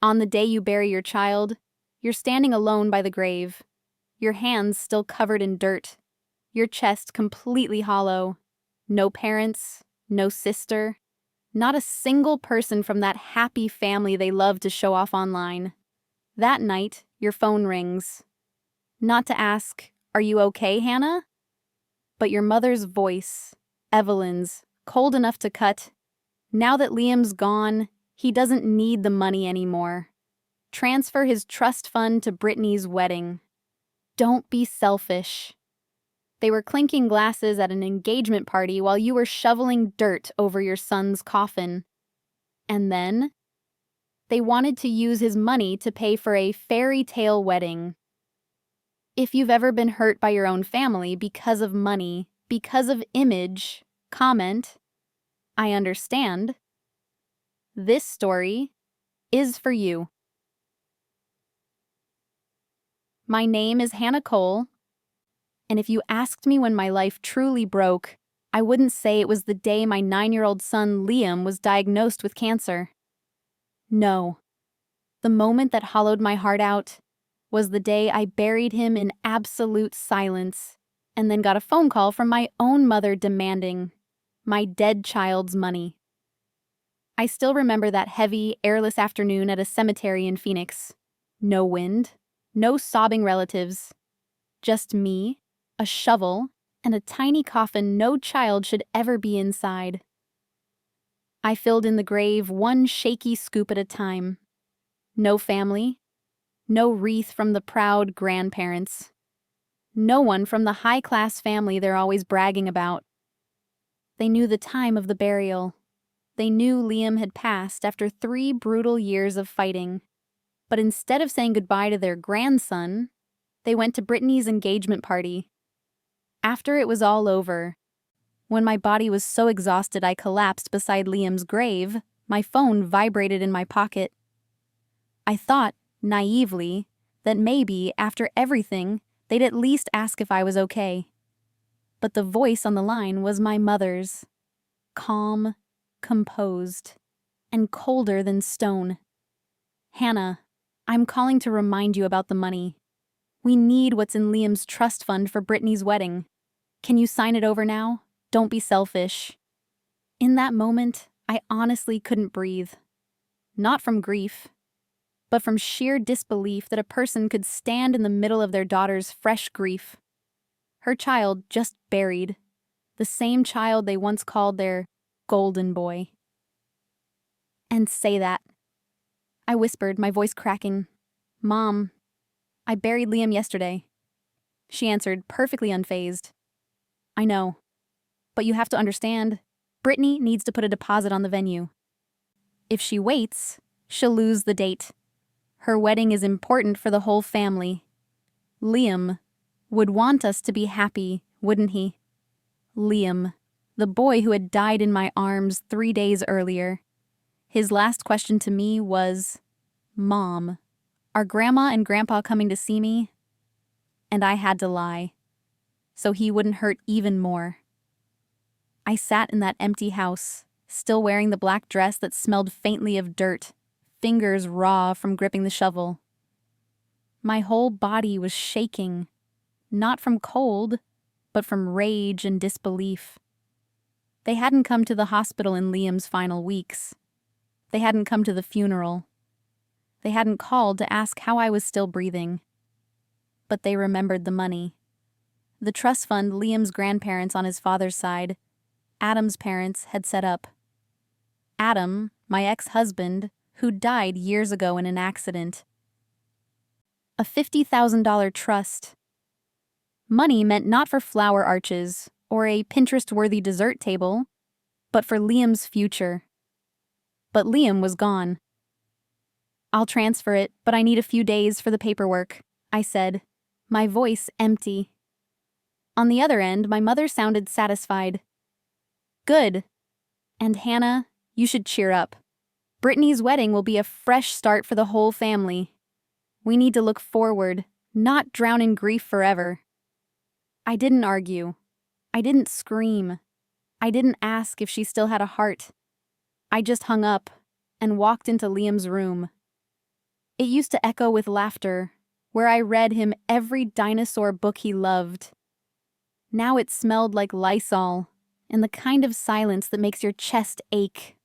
On the day you bury your child, you're standing alone by the grave, your hands still covered in dirt, your chest completely hollow. No parents, no sister, not a single person from that happy family they love to show off online. That night, your phone rings. Not to ask, "Are you okay, Hannah?" But your mother's voice, Evelyn's, cold enough to cut. Now that Liam's gone, he doesn't need the money anymore. Transfer his trust fund to Brittany's wedding. Don't be selfish. They were clinking glasses at an engagement party while you were shoveling dirt over your son's coffin. And then, they wanted to use his money to pay for a fairy tale wedding. If you've ever been hurt by your own family because of money, because of image, comment, "I understand." This story is for you. My name is Hannah Cole, and if you asked me when my life truly broke, I wouldn't say it was the day my 9-year-old son Liam was diagnosed with cancer. No. The moment that hollowed my heart out was the day I buried him in absolute silence and then got a phone call from my own mother demanding my dead child's money. I still remember that heavy, airless afternoon at a cemetery in Phoenix. No wind, no sobbing relatives, just me, a shovel, and a tiny coffin no child should ever be inside. I filled in the grave one shaky scoop at a time. No family, no wreath from the proud grandparents. No one from the high-class family they're always bragging about. They knew the time of the burial. They knew Liam had passed after 3 brutal years of fighting. But instead of saying goodbye to their grandson, they went to Brittany's engagement party. After it was all over, when my body was so exhausted I collapsed beside Liam's grave, my phone vibrated in my pocket. I thought, naively, that maybe, after everything, they'd at least ask if I was okay. But the voice on the line was my mother's. Calm, composed, and colder than stone. "Hannah, I'm calling to remind you about the money. We need what's in Liam's trust fund for Brittany's wedding. Can you sign it over now? Don't be selfish." In that moment, I honestly couldn't breathe. Not from grief, but from sheer disbelief that a person could stand in the middle of their daughter's fresh grief. Her child just buried. The same child they once called their golden boy. And say that. I whispered, my voice cracking. "Mom, I buried Liam yesterday." She answered, perfectly unfazed. "I know. But you have to understand, Brittany needs to put a deposit on the venue. If she waits, she'll lose the date. Her wedding is important for the whole family. Liam would want us to be happy, wouldn't he? Liam, the boy who had died in my arms 3 days earlier. His last question to me was, 'Mom, are Grandma and Grandpa coming to see me?' And I had to lie, so he wouldn't hurt even more. I sat in that empty house, still wearing the black dress that smelled faintly of dirt, fingers raw from gripping the shovel. My whole body was shaking, not from cold, but from rage and disbelief. They hadn't come to the hospital in Liam's final weeks. They hadn't come to the funeral. They hadn't called to ask how I was still breathing. But they remembered the money. The trust fund Liam's grandparents on his father's side, Adam's parents, had set up. Adam, my ex-husband, who died years ago in an accident. A $50,000 trust. Money meant not for flower arches or a Pinterest-worthy dessert table, but for Liam's future. But Liam was gone. "I'll transfer it, but I need a few days for the paperwork," I said, my voice empty. On the other end, my mother sounded satisfied. "Good. And Hannah, you should cheer up. Brittany's wedding will be a fresh start for the whole family. We need to look forward, not drown in grief forever." I didn't argue. I didn't scream. I didn't ask if she still had a heart. I just hung up and walked into Liam's room. It used to echo with laughter, where I read him every dinosaur book he loved. Now it smelled like Lysol, and the kind of silence that makes your chest ache.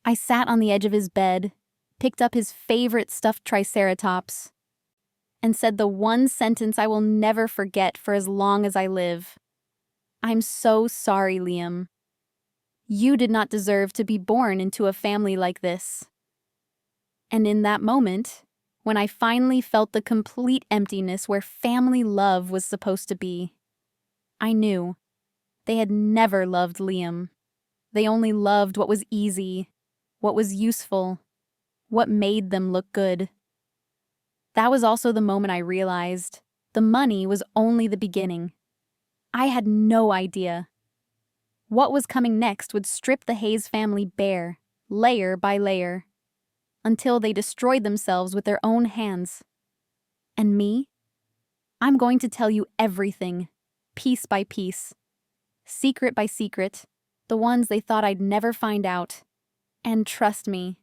I sat on the edge of his bed, picked up his favorite stuffed triceratops, and said the one sentence I will never forget for as long as I live. I'm so sorry, Liam. You did not deserve to be born into a family like this. And in that moment, when I finally felt the complete emptiness where family love was supposed to be, I knew they had never loved Liam. They only loved what was easy, what was useful, what made them look good. That was also the moment I realized the money was only the beginning. I had no idea. What was coming next would strip the Hayes family bare, layer by layer, until they destroyed themselves with their own hands. And me? I'm going to tell you everything, piece by piece, secret by secret, the ones they thought I'd never find out. And trust me,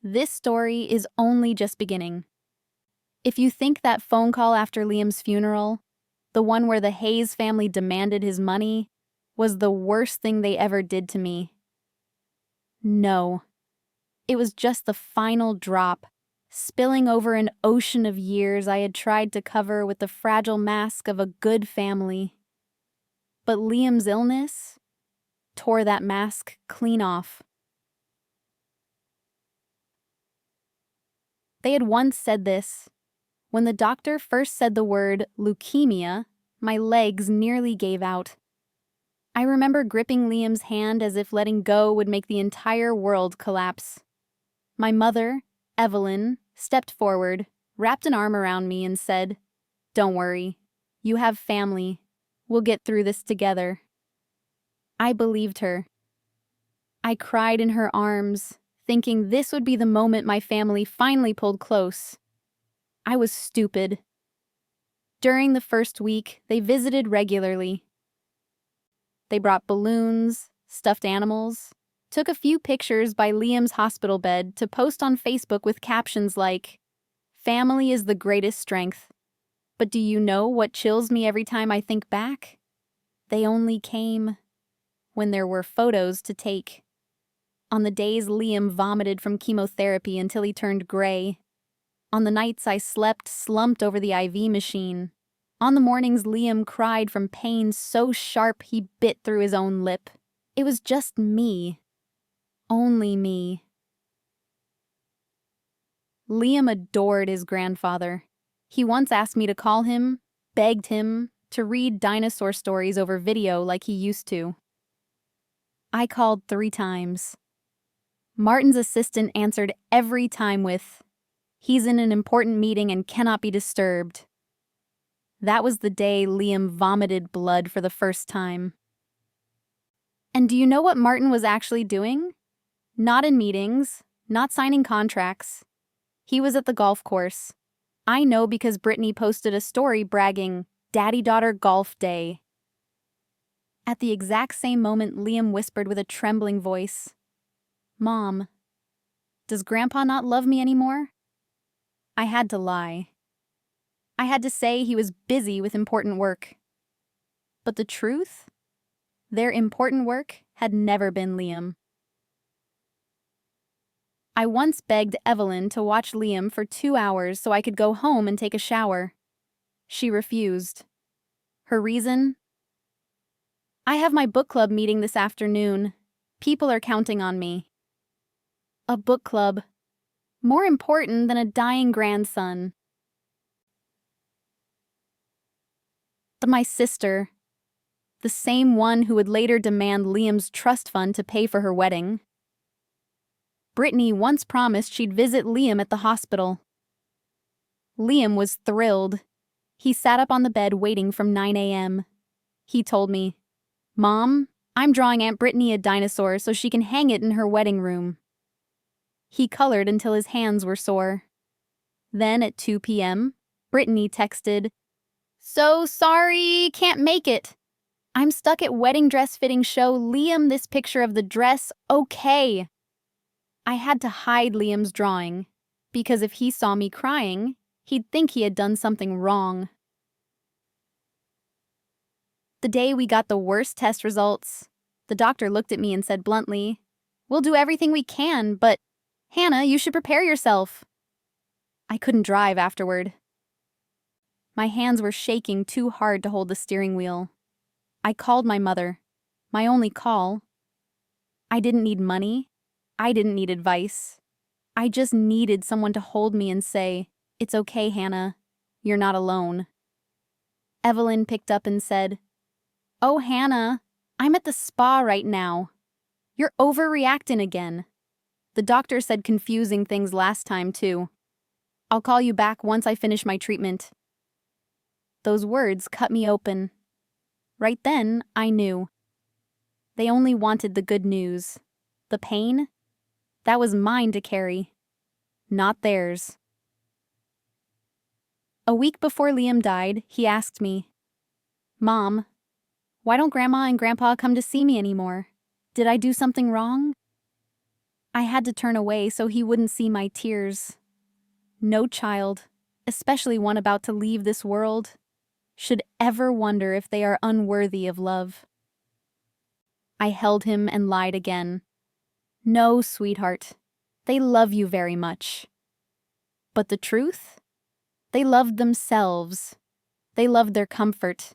this story is only just beginning. If you think that phone call after Liam's funeral, the one where the Hayes family demanded his money, was the worst thing they ever did to me, no. It was just the final drop, spilling over an ocean of years I had tried to cover with the fragile mask of a good family. But Liam's illness tore that mask clean off. They had once said this. When the doctor first said the word leukemia, my legs nearly gave out. I remember gripping Liam's hand as if letting go would make the entire world collapse. My mother, Evelyn, stepped forward, wrapped an arm around me, and said, "Don't worry. You have family. We'll get through this together." I believed her. I cried in her arms, thinking this would be the moment my family finally pulled close. I was stupid. During the first week, they visited regularly. They brought balloons, stuffed animals, took a few pictures by Liam's hospital bed to post on Facebook with captions like, "Family is the greatest strength. But do you know what chills me every time I think back? They only came when there were photos to take. On the days Liam vomited from chemotherapy until he turned gray. On the nights I slept slumped over the IV machine. On the mornings Liam cried from pain so sharp he bit through his own lip. It was just me. Only me." Liam adored his grandfather. He once asked me to call him, begged him, to read dinosaur stories over video like he used to. I called 3 times. Martin's assistant answered every time with, "He's in an important meeting and cannot be disturbed." That was the day Liam vomited blood for the first time. And do you know what Martin was actually doing? Not in meetings, not signing contracts. He was at the golf course. I know because Brittany posted a story bragging, "Daddy-daughter golf day." At the exact same moment, Liam whispered with a trembling voice, "Mom, does Grandpa not love me anymore?" I had to lie. I had to say he was busy with important work. But the truth? Their important work had never been Liam. I once begged Evelyn to watch Liam for 2 hours so I could go home and take a shower. She refused. Her reason? "I have my book club meeting this afternoon. People are counting on me." A book club. More important than a dying grandson. But my sister, the same one who would later demand Liam's trust fund to pay for her wedding. Brittany once promised she'd visit Liam at the hospital. Liam was thrilled. He sat up on the bed waiting from 9 a.m. He told me, "Mom, I'm drawing Aunt Brittany a dinosaur so she can hang it in her wedding room." He colored until his hands were sore. Then at 2 p.m., Brittany texted, "So sorry, can't make it. I'm stuck at wedding dress fitting. Show Liam this picture of the dress, okay." I had to hide Liam's drawing, because if he saw me crying, he'd think he had done something wrong. The day we got the worst test results, the doctor looked at me and said bluntly, "We'll do everything we can, but Hannah, you should prepare yourself." I couldn't drive afterward. My hands were shaking too hard to hold the steering wheel. I called my mother, my only call. I didn't need money. I didn't need advice. I just needed someone to hold me and say, "It's okay, Hannah. You're not alone." Evelyn picked up and said, "Oh, Hannah, I'm at the spa right now. You're overreacting again." The doctor said confusing things last time, too. "I'll call you back once I finish my treatment." Those words cut me open. Right then, I knew. They only wanted the good news. The pain? That was mine to carry, not theirs. A week before Liam died, he asked me, "Mom, why don't Grandma and Grandpa come to see me anymore? Did I do something wrong?" I had to turn away so he wouldn't see my tears. No child, especially one about to leave this world, should ever wonder if they are unworthy of love. I held him and lied again. "No, sweetheart, they love you very much." But the truth? They loved themselves. They loved their comfort.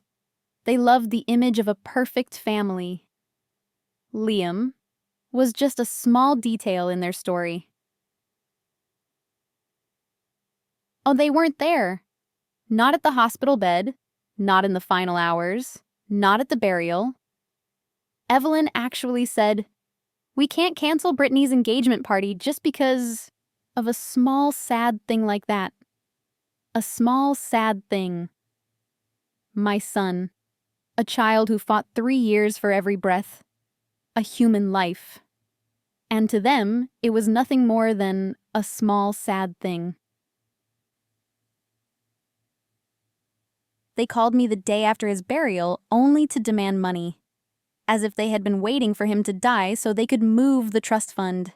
They loved the image of a perfect family. Liam was just a small detail in their story. Oh, they weren't there. Not at the hospital bed, not in the final hours, not at the burial. Evelyn actually said, "We can't cancel Brittany's engagement party just because of a small, sad thing like that." A small, sad thing. My son. A child who fought 3 years for every breath. A human life. And to them, it was nothing more than a small, sad thing. They called me the day after his burial only to demand money, as if they had been waiting for him to die so they could move the trust fund.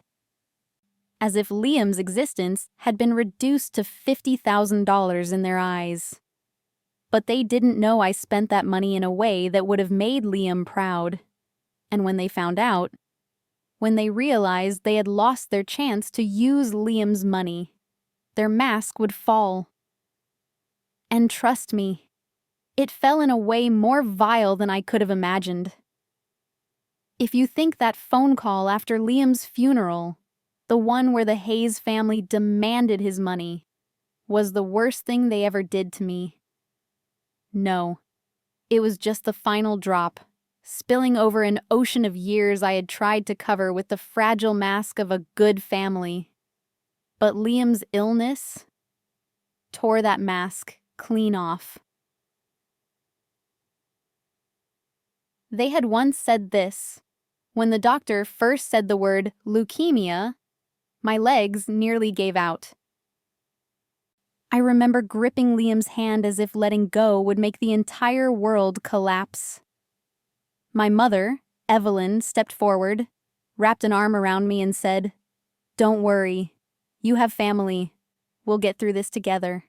As if Liam's existence had been reduced to $50,000 in their eyes. But they didn't know I spent that money in a way that would have made Liam proud. And when they found out, when they realized they had lost their chance to use Liam's money, their mask would fall. And trust me, it fell in a way more vile than I could have imagined. If you think that phone call after Liam's funeral, the one where the Hayes family demanded his money, was the worst thing they ever did to me. No, it was just the final drop, spilling over an ocean of years I had tried to cover with the fragile mask of a good family. But Liam's illness tore that mask clean off. They had once said this. When the doctor first said the word leukemia, my legs nearly gave out. I remember gripping Liam's hand as if letting go would make the entire world collapse. My mother, Evelyn, stepped forward, wrapped an arm around me and said, "Don't worry. You have family. We'll get through this together."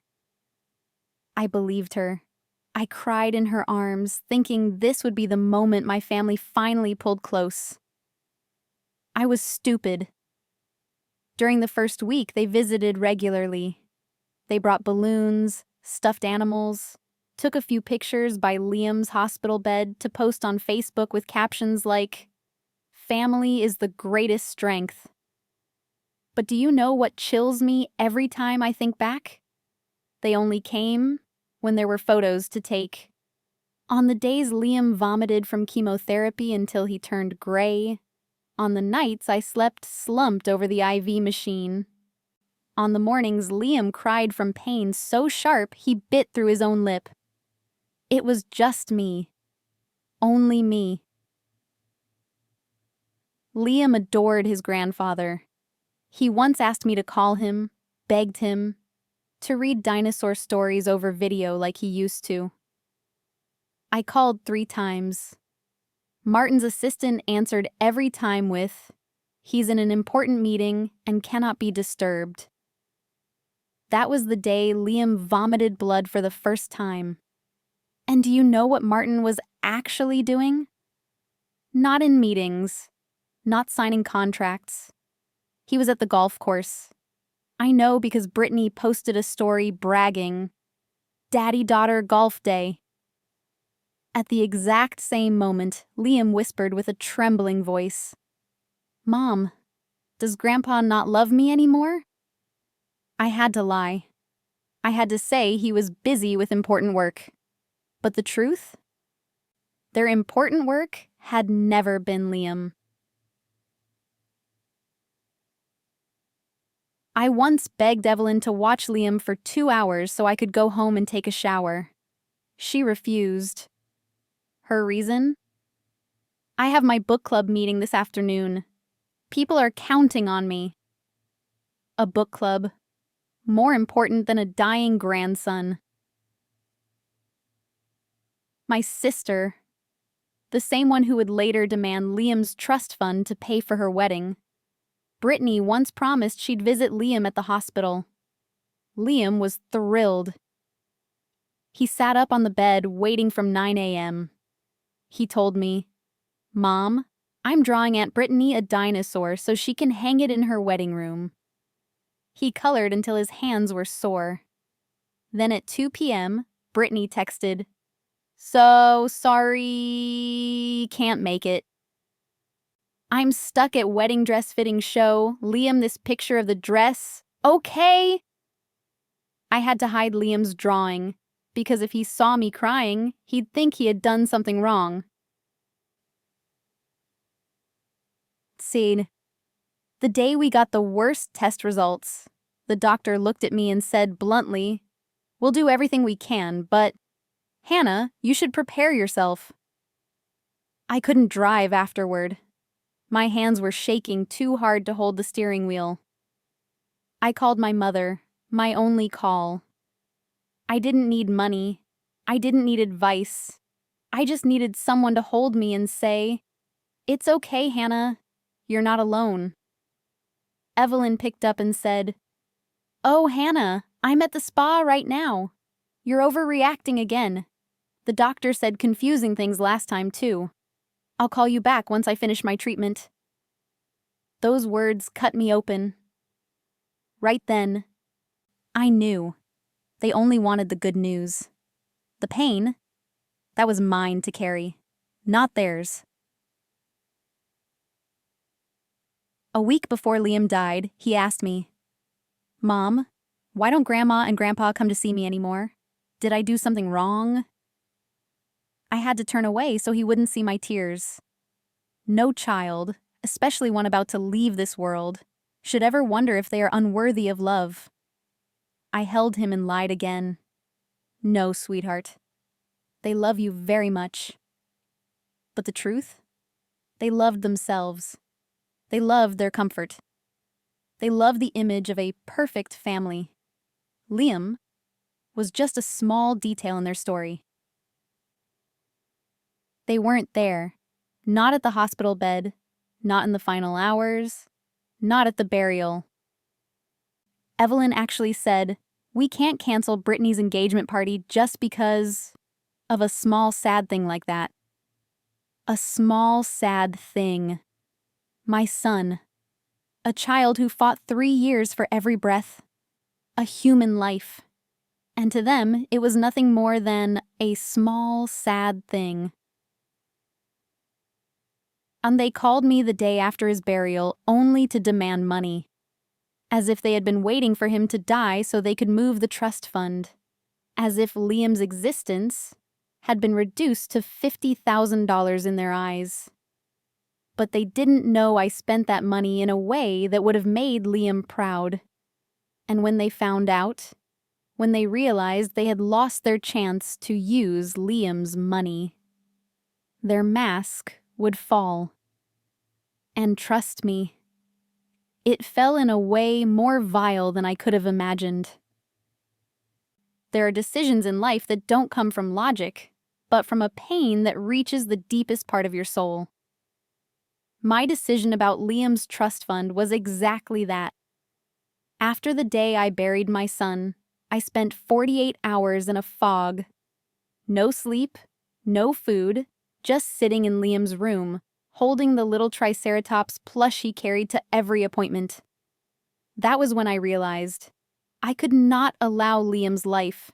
I believed her. I cried in her arms, thinking this would be the moment my family finally pulled close. I was stupid. During the first week, they visited regularly. They brought balloons, stuffed animals, took a few pictures by Liam's hospital bed to post on Facebook with captions like, "Family is the greatest strength." But do you know what chills me every time I think back? They only came when there were photos to take. On the days Liam vomited from chemotherapy until he turned gray. On the nights I slept slumped over the IV machine. On the mornings Liam cried from pain so sharp he bit through his own lip. It was just me. Only me. Liam adored his grandfather. He once asked me to call him, begged him, to read dinosaur stories over video like he used to. I called 3 times. Martin's assistant answered every time with, "He's in an important meeting and cannot be disturbed." That was the day Liam vomited blood for the first time. And do you know what Martin was actually doing? Not in meetings, not signing contracts. He was at the golf course. I know because Brittany posted a story bragging, "Daddy-daughter golf day." At the exact same moment, Liam whispered with a trembling voice, "Mom, does Grandpa not love me anymore?" I had to lie. I had to say he was busy with important work. But the truth? Their important work had never been Liam. I once begged Evelyn to watch Liam for 2 hours so I could go home and take a shower. She refused. Her reason? "I have my book club meeting this afternoon. People are counting on me." A book club. More important than a dying grandson. My sister. The same one who would later demand Liam's trust fund to pay for her wedding. Brittany once promised she'd visit Liam at the hospital. Liam was thrilled. He sat up on the bed waiting from 9 a.m. He told me, "Mom, I'm drawing Aunt Brittany a dinosaur so she can hang it in her wedding room." He colored until his hands were sore. Then at 2 p.m., Brittany texted, "So sorry, can't make it. I'm stuck at wedding dress fitting show. Liam, this picture of the dress. Okay." I had to hide Liam's drawing, because if he saw me crying, he'd think he had done something wrong. Scene. The day we got the worst test results, the doctor looked at me and said bluntly, "We'll do everything we can, but Hannah, you should prepare yourself." I couldn't drive afterward. My hands were shaking too hard to hold the steering wheel. I called my mother, my only call. I didn't need money. I didn't need advice. I just needed someone to hold me and say, "It's okay, Hannah. You're not alone." Evelyn picked up and said, "Oh, Hannah, I'm at the spa right now. You're overreacting again. The doctor said confusing things last time, too. I'll call you back once I finish my treatment." Those words cut me open. Right then, I knew. They only wanted the good news. The pain, that was mine to carry, not theirs. A week before Liam died, he asked me, "Mom, why don't Grandma and Grandpa come to see me anymore? Did I do something wrong?" I had to turn away so he wouldn't see my tears. No child, especially one about to leave this world, should ever wonder if they are unworthy of love. I held him and lied again. "No, sweetheart. They love you very much." But the truth? They loved themselves. They loved their comfort. They loved the image of a perfect family. Liam was just a small detail in their story. They weren't there. Not at the hospital bed, not in the final hours, not at the burial. Evelyn actually said, "We can't cancel Brittany's engagement party just because of a small sad thing like that." A small sad thing. My son. A child who fought 3 years for every breath. A human life. And to them, it was nothing more than a small sad thing. And they called me the day after his burial only to demand money. As if they had been waiting for him to die so they could move the trust fund. As if Liam's existence had been reduced to $50,000 in their eyes. But they didn't know I spent that money in a way that would have made Liam proud. And when they found out, when they realized they had lost their chance to use Liam's money, their mask would fall. And trust me, it fell in a way more vile than I could have imagined. There are decisions in life that don't come from logic, but from a pain that reaches the deepest part of your soul. My decision about Liam's trust fund was exactly that. After the day I buried my son, I spent 48 hours in a fog. No sleep, no food, just sitting in Liam's room, holding the little Triceratops plush he carried to every appointment. That was when I realized I could not allow Liam's life,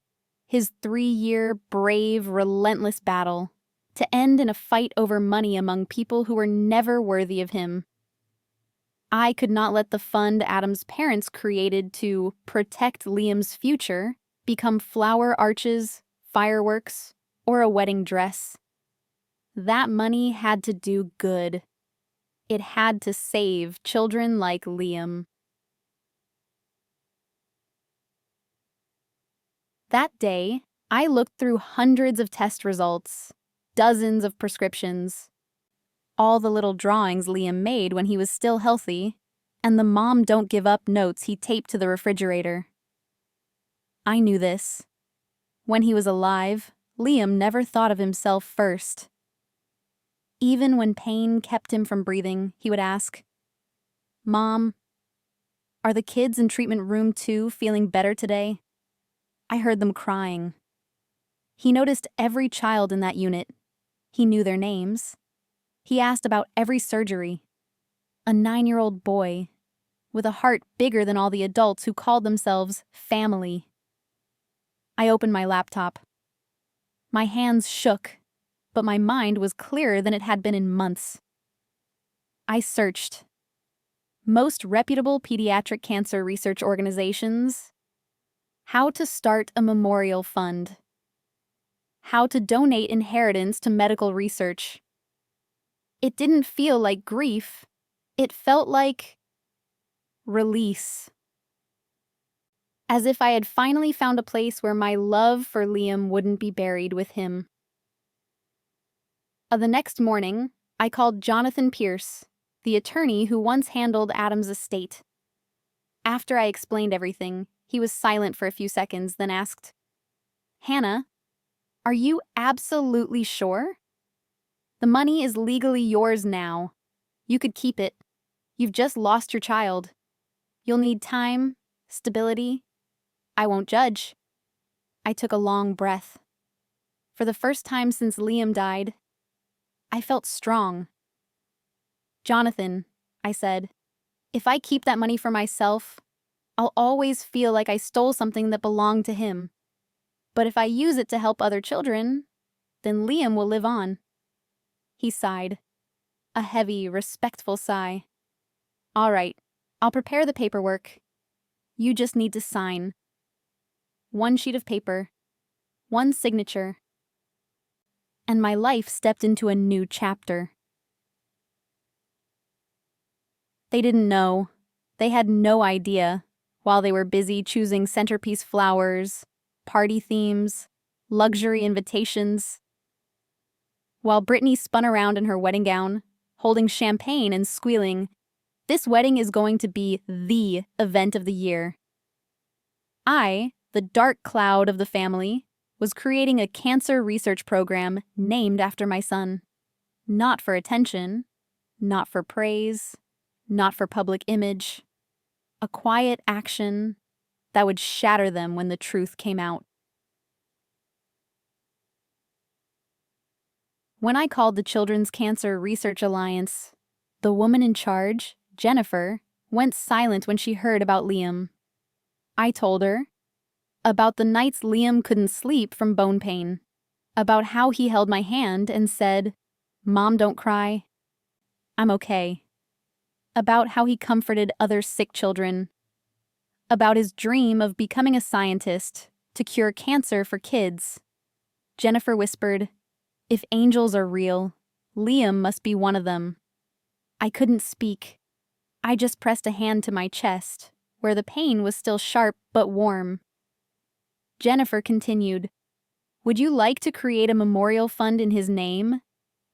his 3-year, brave, relentless battle, to end in a fight over money among people who were never worthy of him. I could not let the fund Adam's parents created to protect Liam's future become flower arches, fireworks, or a wedding dress. That money had to do good. It had to save children like Liam. That day, I looked through hundreds of test results, dozens of prescriptions, all the little drawings Liam made when he was still healthy, and the mom don't give up notes he taped to the refrigerator. I knew this. When he was alive, Liam never thought of himself first. Even when pain kept him from breathing, he would ask, "Mom, are the kids in treatment room 2 feeling better today?" I heard them crying. He noticed every child in that unit. He knew their names. He asked about every surgery. A 9-year-old boy, with a heart bigger than all the adults who called themselves family. I opened my laptop. My hands shook, but my mind was clearer than it had been in months. I searched. Most reputable pediatric cancer research organizations. How to start a memorial fund. How to donate inheritance to medical research. It didn't feel like grief. It felt like release. As if I had finally found a place where my love for Liam wouldn't be buried with him. The next morning, I called Jonathan Pierce, the attorney who once handled Adam's estate. After I explained everything, he was silent for a few seconds, then asked, "Hannah, are you absolutely sure? The money is legally yours now. You could keep it. You've just lost your child. You'll need time, stability. I won't judge." I took a long breath. For the first time since Liam died, I felt strong. "Jonathan," I said, "if I keep that money for myself, I'll always feel like I stole something that belonged to him. But if I use it to help other children, then Liam will live on." He sighed. A heavy, respectful sigh. "All right, I'll prepare the paperwork. You just need to sign. 1 sheet of paper, 1 signature." And my life stepped into a new chapter. They didn't know. They had no idea, while they were busy choosing centerpiece flowers, party themes, luxury invitations. While Brittany spun around in her wedding gown, holding champagne and squealing, "This wedding is going to be the event of the year." I, the dark cloud of the family, was creating a cancer research program named after my son. Not for attention, not for praise, not for public image. A quiet action that would shatter them when the truth came out. When I called the Children's Cancer Research Alliance, the woman in charge, Jennifer, went silent when she heard about Liam. I told her about the nights Liam couldn't sleep from bone pain, about how he held my hand and said, "Mom, don't cry. I'm okay." About how he comforted other sick children, about his dream of becoming a scientist to cure cancer for kids. Jennifer whispered, "If angels are real, Liam must be one of them." I couldn't speak. I just pressed a hand to my chest, where the pain was still sharp but warm. Jennifer continued, "Would you like to create a memorial fund in his name?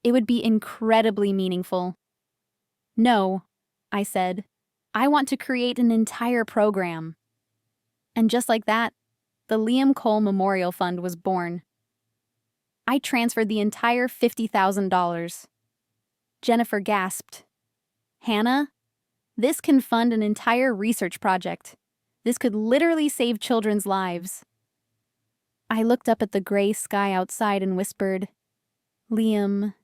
It would be incredibly meaningful." "No," I said. "I want to create an entire program." And just like that, the Liam Cole Memorial Fund was born. I transferred the entire $50,000. Jennifer gasped. "Hannah, this can fund an entire research project. This could literally save children's lives. I looked up at the gray sky outside and whispered, "Liam,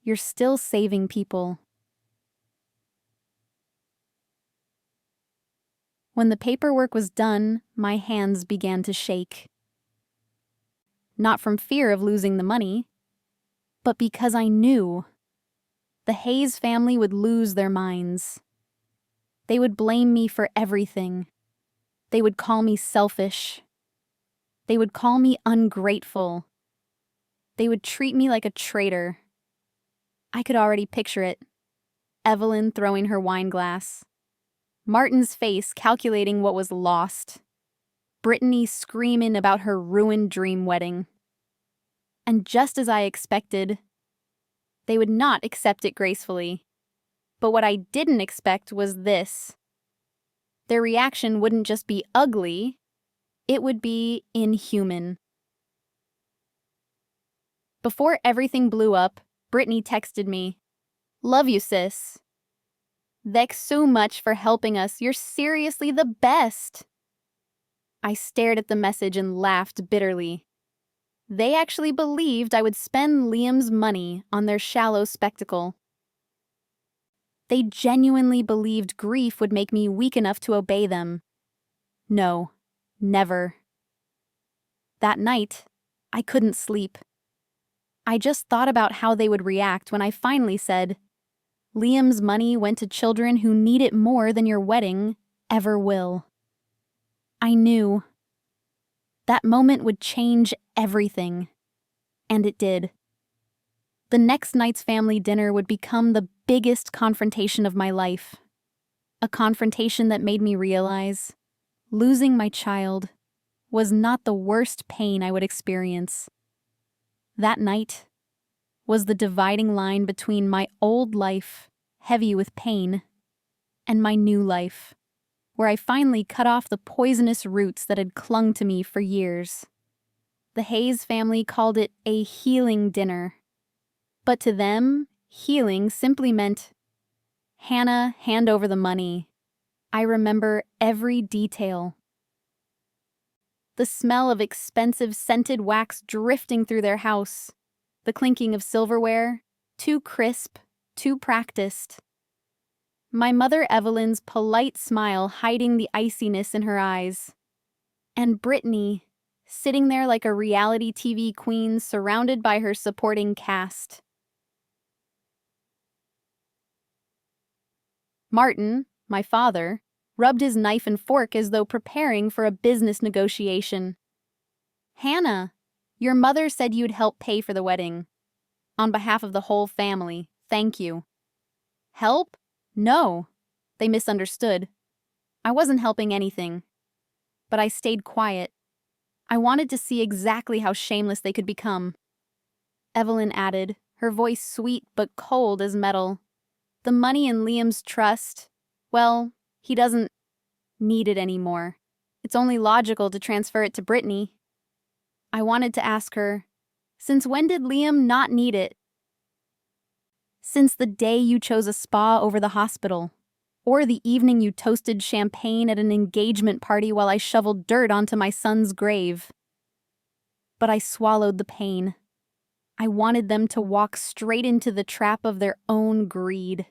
you're still saving people." When the paperwork was done, my hands began to shake. Not from fear of losing the money, but because I knew the Hayes family would lose their minds. They would blame me for everything. They would call me selfish. They would call me ungrateful. They would treat me like a traitor. I could already picture it. Evelyn throwing her wine glass. Martin's face calculating what was lost. Brittany screaming about her ruined dream wedding. And just as I expected, they would not accept it gracefully. But what I didn't expect was this. Their reaction wouldn't just be ugly, it would be inhuman. Before everything blew up, Brittany texted me, "Love you, sis. Thanks so much for helping us. You're seriously the best." I stared at the message and laughed bitterly. They actually believed I would spend Liam's money on their shallow spectacle. They genuinely believed grief would make me weak enough to obey them. No, never. That night, I couldn't sleep. I just thought about how they would react when I finally said, "Liam's money went to children who need it more than your wedding ever will." I knew that moment would change everything, and it did. The next night's family dinner would become the biggest confrontation of my life. A confrontation that made me realize losing my child was not the worst pain I would experience. That night was the dividing line between my old life, heavy with pain, and my new life, where I finally cut off the poisonous roots that had clung to me for years. The Hayes family called it a healing dinner. But to them, healing simply meant, "Hannah, hand over the money." I remember every detail. The smell of expensive scented wax drifting through their house. The clinking of silverware, too crisp, too practiced. My mother Evelyn's polite smile hiding the iciness in her eyes. And Brittany, sitting there like a reality TV queen surrounded by her supporting cast. Martin, my father, rubbed his knife and fork as though preparing for a business negotiation. "Hannah, your mother said you'd help pay for the wedding. On behalf of the whole family, thank you." Help? No. They misunderstood. I wasn't helping anything. But I stayed quiet. I wanted to see exactly how shameless they could become. Evelyn added, her voice sweet but cold as metal. "The money in Liam's trust, well, he doesn't need it anymore. It's only logical to transfer it to Brittany." I wanted to ask her, "Since when did Liam not need it?" "Since the day you chose a spa over the hospital, or the evening you toasted champagne at an engagement party while I shoveled dirt onto my son's grave." But I swallowed the pain. I wanted them to walk straight into the trap of their own greed.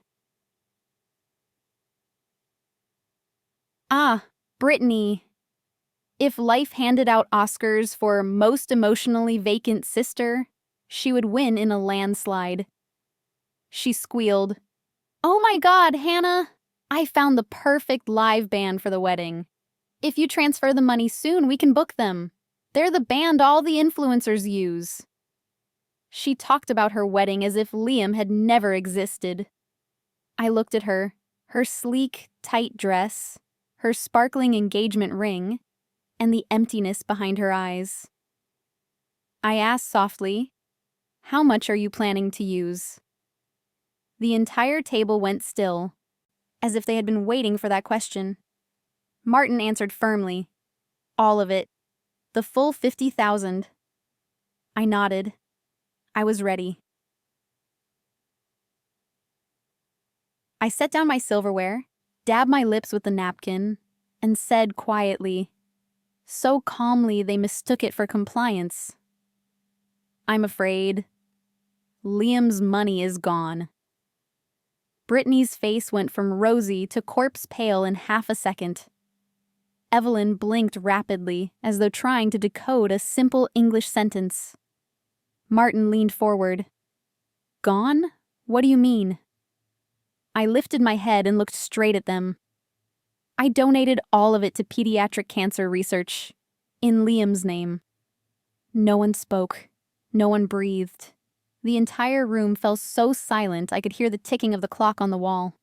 "Ah, Brittany. If life handed out Oscars for most emotionally vacant sister, she would win in a landslide." She squealed, "Oh my God, Hannah! I found the perfect live band for the wedding. If you transfer the money soon, we can book them. They're the band all the influencers use." She talked about her wedding as if Liam had never existed. I looked at her, her sleek, tight dress, her sparkling engagement ring, and the emptiness behind her eyes. I asked softly, "How much are you planning to use?" The entire table went still, as if they had been waiting for that question. Martin answered firmly, "All of it. The full 50,000. I nodded. I was ready. I set down my silverware, dabbed my lips with the napkin, and said quietly, so calmly they mistook it for compliance, "I'm afraid Liam's money is gone." Brittany's face went from rosy to corpse pale in half a second. Evelyn blinked rapidly, as though trying to decode a simple English sentence. Martin leaned forward. "Gone? What do you mean?" I lifted my head and looked straight at them. "I donated all of it to pediatric cancer research, in Liam's name." No one spoke. No one breathed. The entire room fell so silent I could hear the ticking of the clock on the wall.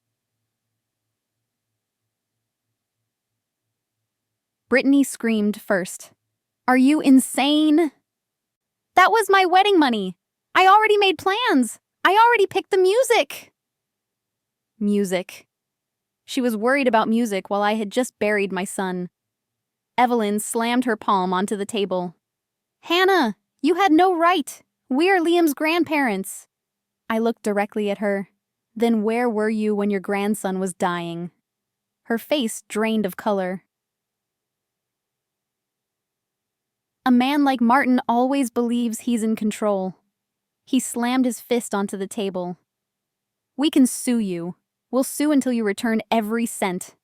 Brittany screamed first. "Are you insane?" "That was my wedding money! I already made plans! I already picked the music!" Music. She was worried about music while I had just buried my son. Evelyn slammed her palm onto the table. "Hannah, you had no right! We're Liam's grandparents!" I looked directly at her. "Then where were you when your grandson was dying?" Her face drained of color. A man like Martin always believes he's in control. He slammed his fist onto the table. "We can sue you. We'll sue until you return every cent."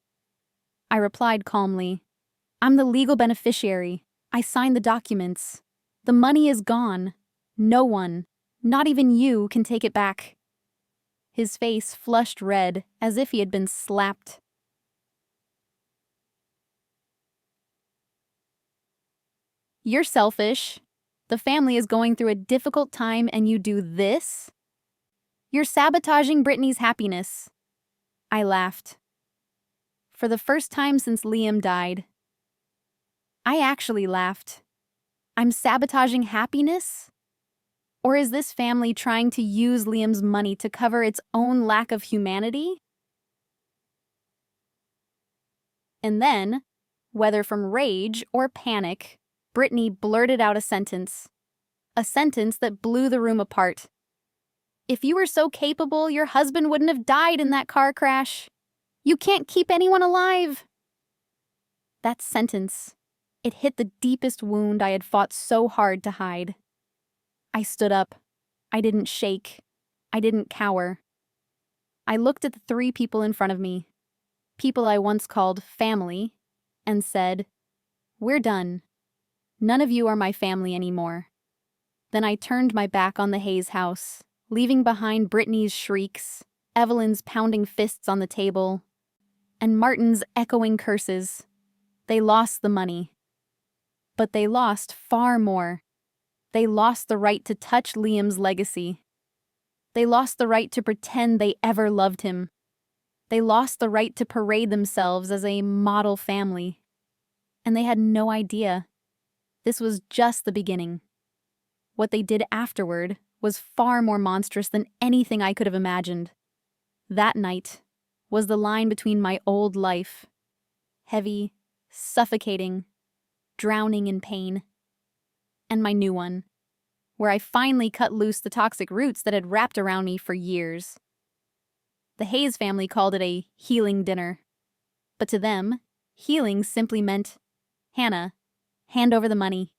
I replied calmly, "I'm the legal beneficiary. I signed the documents. The money is gone. No one, not even you, can take it back." His face flushed red, as if he had been slapped. "You're selfish. The family is going through a difficult time and you do this? You're sabotaging Brittany's happiness." I laughed. For the first time since Liam died. I actually laughed. I'm sabotaging happiness? Or is this family trying to use Liam's money to cover its own lack of humanity? And then, whether from rage or panic, Brittany blurted out a sentence that blew the room apart. "If you were so capable, your husband wouldn't have died in that car crash. You can't keep anyone alive." That sentence, it hit the deepest wound I had fought so hard to hide. I stood up. I didn't shake. I didn't cower. I looked at the three people in front of me, people I once called family, and said, "We're done. None of you are my family anymore." Then I turned my back on the Hayes house, leaving behind Brittany's shrieks, Evelyn's pounding fists on the table, and Martin's echoing curses. They lost the money. But they lost far more. They lost the right to touch Liam's legacy. They lost the right to pretend they ever loved him. They lost the right to parade themselves as a model family. And they had no idea. This was just the beginning. What they did afterward was far more monstrous than anything I could have imagined. That night was the line between my old life, heavy, suffocating, drowning in pain, and my new one, where I finally cut loose the toxic roots that had wrapped around me for years. The Hayes family called it a healing dinner. But to them, healing simply meant, "Hannah, hand over the money."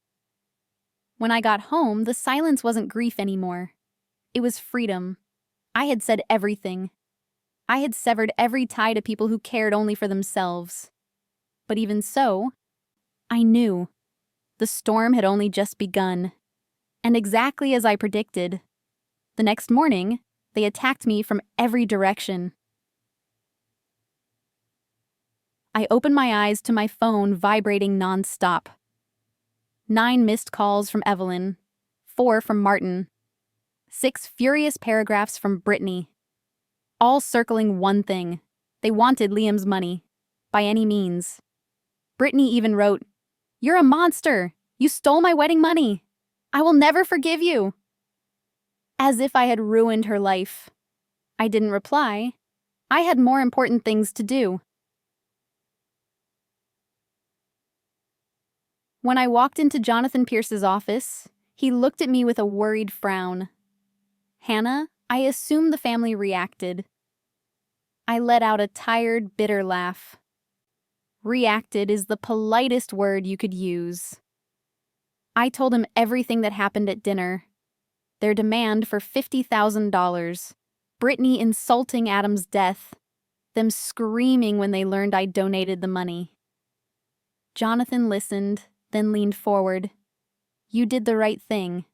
When I got home, the silence wasn't grief anymore. It was freedom. I had said everything. I had severed every tie to people who cared only for themselves. But even so, I knew. The storm had only just begun. And exactly as I predicted, the next morning, they attacked me from every direction. I opened my eyes to my phone vibrating nonstop. 9 missed calls from Evelyn, 4 from Martin, 6 furious paragraphs from Brittany, all circling one thing. They wanted Liam's money, by any means. Brittany even wrote, "You're a monster! You stole my wedding money! I will never forgive you!" As if I had ruined her life. I didn't reply. I had more important things to do. When I walked into Jonathan Pierce's office, he looked at me with a worried frown. "Hannah, I assume the family reacted." I let out a tired, bitter laugh. Reacted is the politest word you could use. I told him everything that happened at dinner. Their demand for $50,000. Brittany insulting Adam's death. Them screaming when they learned I'd donated the money. Jonathan listened, then leaned forward. You did the right thing.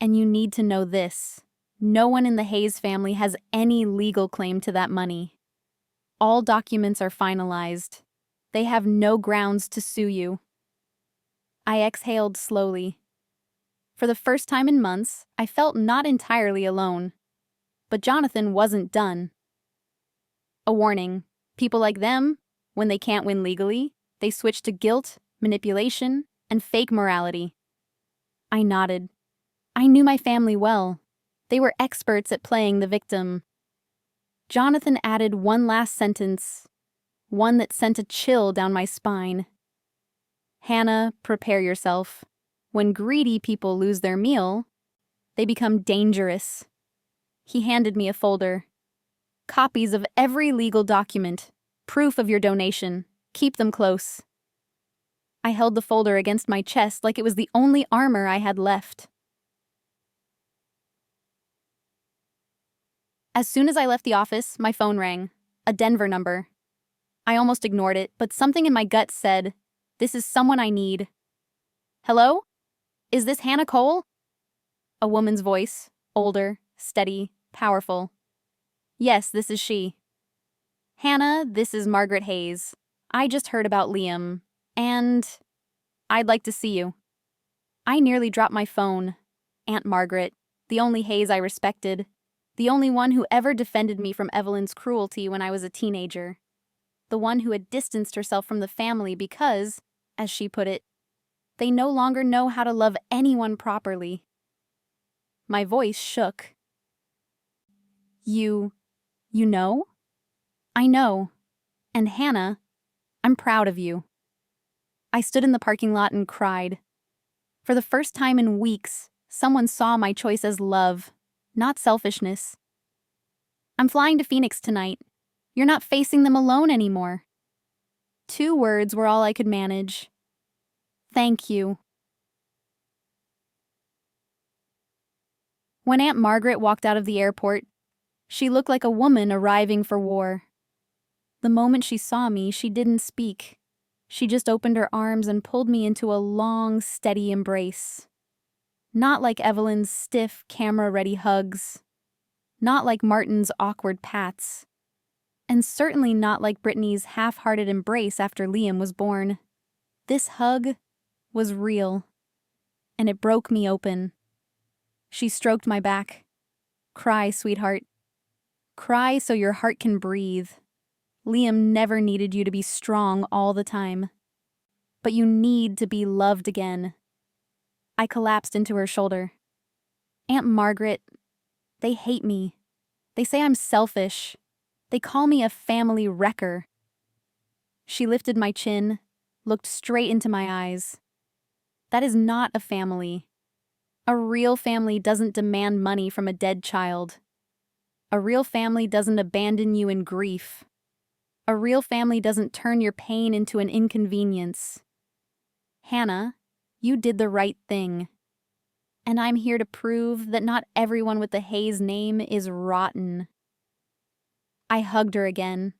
And you need to know this. No one in the Hayes family has any legal claim to that money. All documents are finalized. They have no grounds to sue you. I exhaled slowly. For the first time in months, I felt not entirely alone. But Jonathan wasn't done. A warning. People like them, when they can't win legally, they switch to guilt, manipulation, and fake morality. I nodded. I knew my family well. They were experts at playing the victim. Jonathan added one last sentence, one that sent a chill down my spine. Hannah, prepare yourself. When greedy people lose their meal, they become dangerous. He handed me a folder. Copies of every legal document, proof of your donation. Keep them close. I held the folder against my chest like it was the only armor I had left. As soon as I left the office, my phone rang. A Denver number. I almost ignored it, but something in my gut said, this is someone I need. Hello? Is this Hannah Cole? A woman's voice, older, steady, powerful. Yes, this is she. Hannah, this is Margaret Hayes. I just heard about Liam, and I'd like to see you. I nearly dropped my phone. Aunt Margaret, the only Hayes I respected. The only one who ever defended me from Evelyn's cruelty when I was a teenager. The one who had distanced herself from the family because, as she put it, they no longer know how to love anyone properly. My voice shook. You know? I know. And Hannah, I'm proud of you. I stood in the parking lot and cried. For the first time in weeks, someone saw my choice as love, not selfishness. I'm flying to Phoenix tonight. You're not facing them alone anymore. 2 words were all I could manage. Thank you. When Aunt Margaret walked out of the airport, she looked like a woman arriving for war. The moment she saw me, she didn't speak. She just opened her arms and pulled me into a long, steady embrace. Not like Evelyn's stiff, camera-ready hugs. Not like Martin's awkward pats. And certainly not like Brittany's half-hearted embrace after Liam was born. This hug was real. And it broke me open. She stroked my back. Cry, sweetheart. Cry so your heart can breathe. Liam never needed you to be strong all the time. But you need to be loved again. I collapsed into her shoulder. Aunt Margaret, they hate me. They say I'm selfish. They call me a family wrecker. She lifted my chin, looked straight into my eyes. That is not a family. A real family doesn't demand money from a dead child. A real family doesn't abandon you in grief. A real family doesn't turn your pain into an inconvenience. Hannah, you did the right thing. And I'm here to prove that not everyone with the Hayes name is rotten. I hugged her again,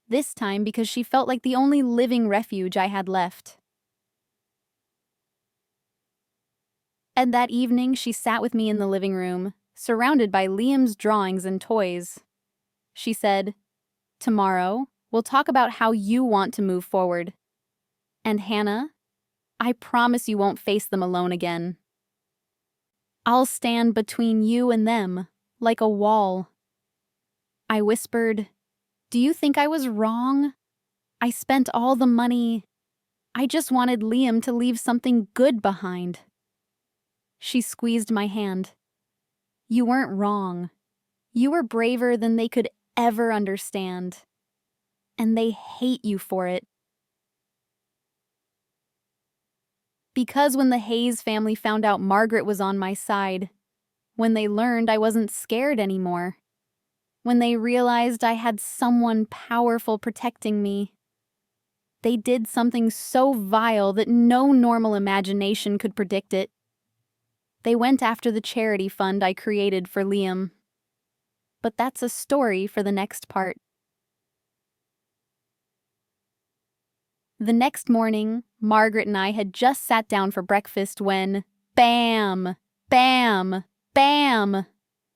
this time because she felt like the only living refuge I had left. And that evening, she sat with me in the living room, surrounded by Liam's drawings and toys. She said, tomorrow, we'll talk about how you want to move forward. And Hannah, I promise you won't face them alone again. I'll stand between you and them, like a wall. I whispered, do you think I was wrong? I spent all the money. I just wanted Liam to leave something good behind. She squeezed my hand. You weren't wrong. You were braver than they could ever understand. And they hate you for it. Because when the Hayes family found out Margaret was on my side, when they learned I wasn't scared anymore, when they realized I had someone powerful protecting me, They did something so vile that no normal imagination could predict it. They went after the charity fund I created for Liam. But that's a story for the next part. The next morning, Margaret and I had just sat down for breakfast when, bam, bam, bam,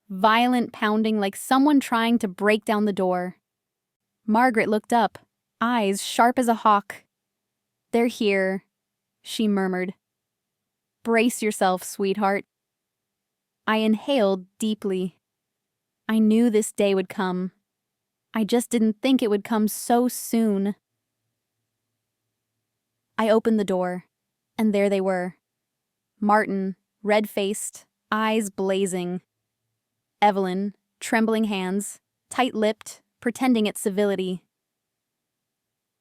violent pounding like someone trying to break down the door. Margaret looked up, eyes sharp as a hawk. "They're here," she murmured. "Brace yourself, sweetheart." I inhaled deeply. I knew this day would come. I just didn't think it would come so soon. I opened the door, and there they were. Martin, red-faced, eyes blazing. Evelyn, trembling hands, tight-lipped, pretending at civility.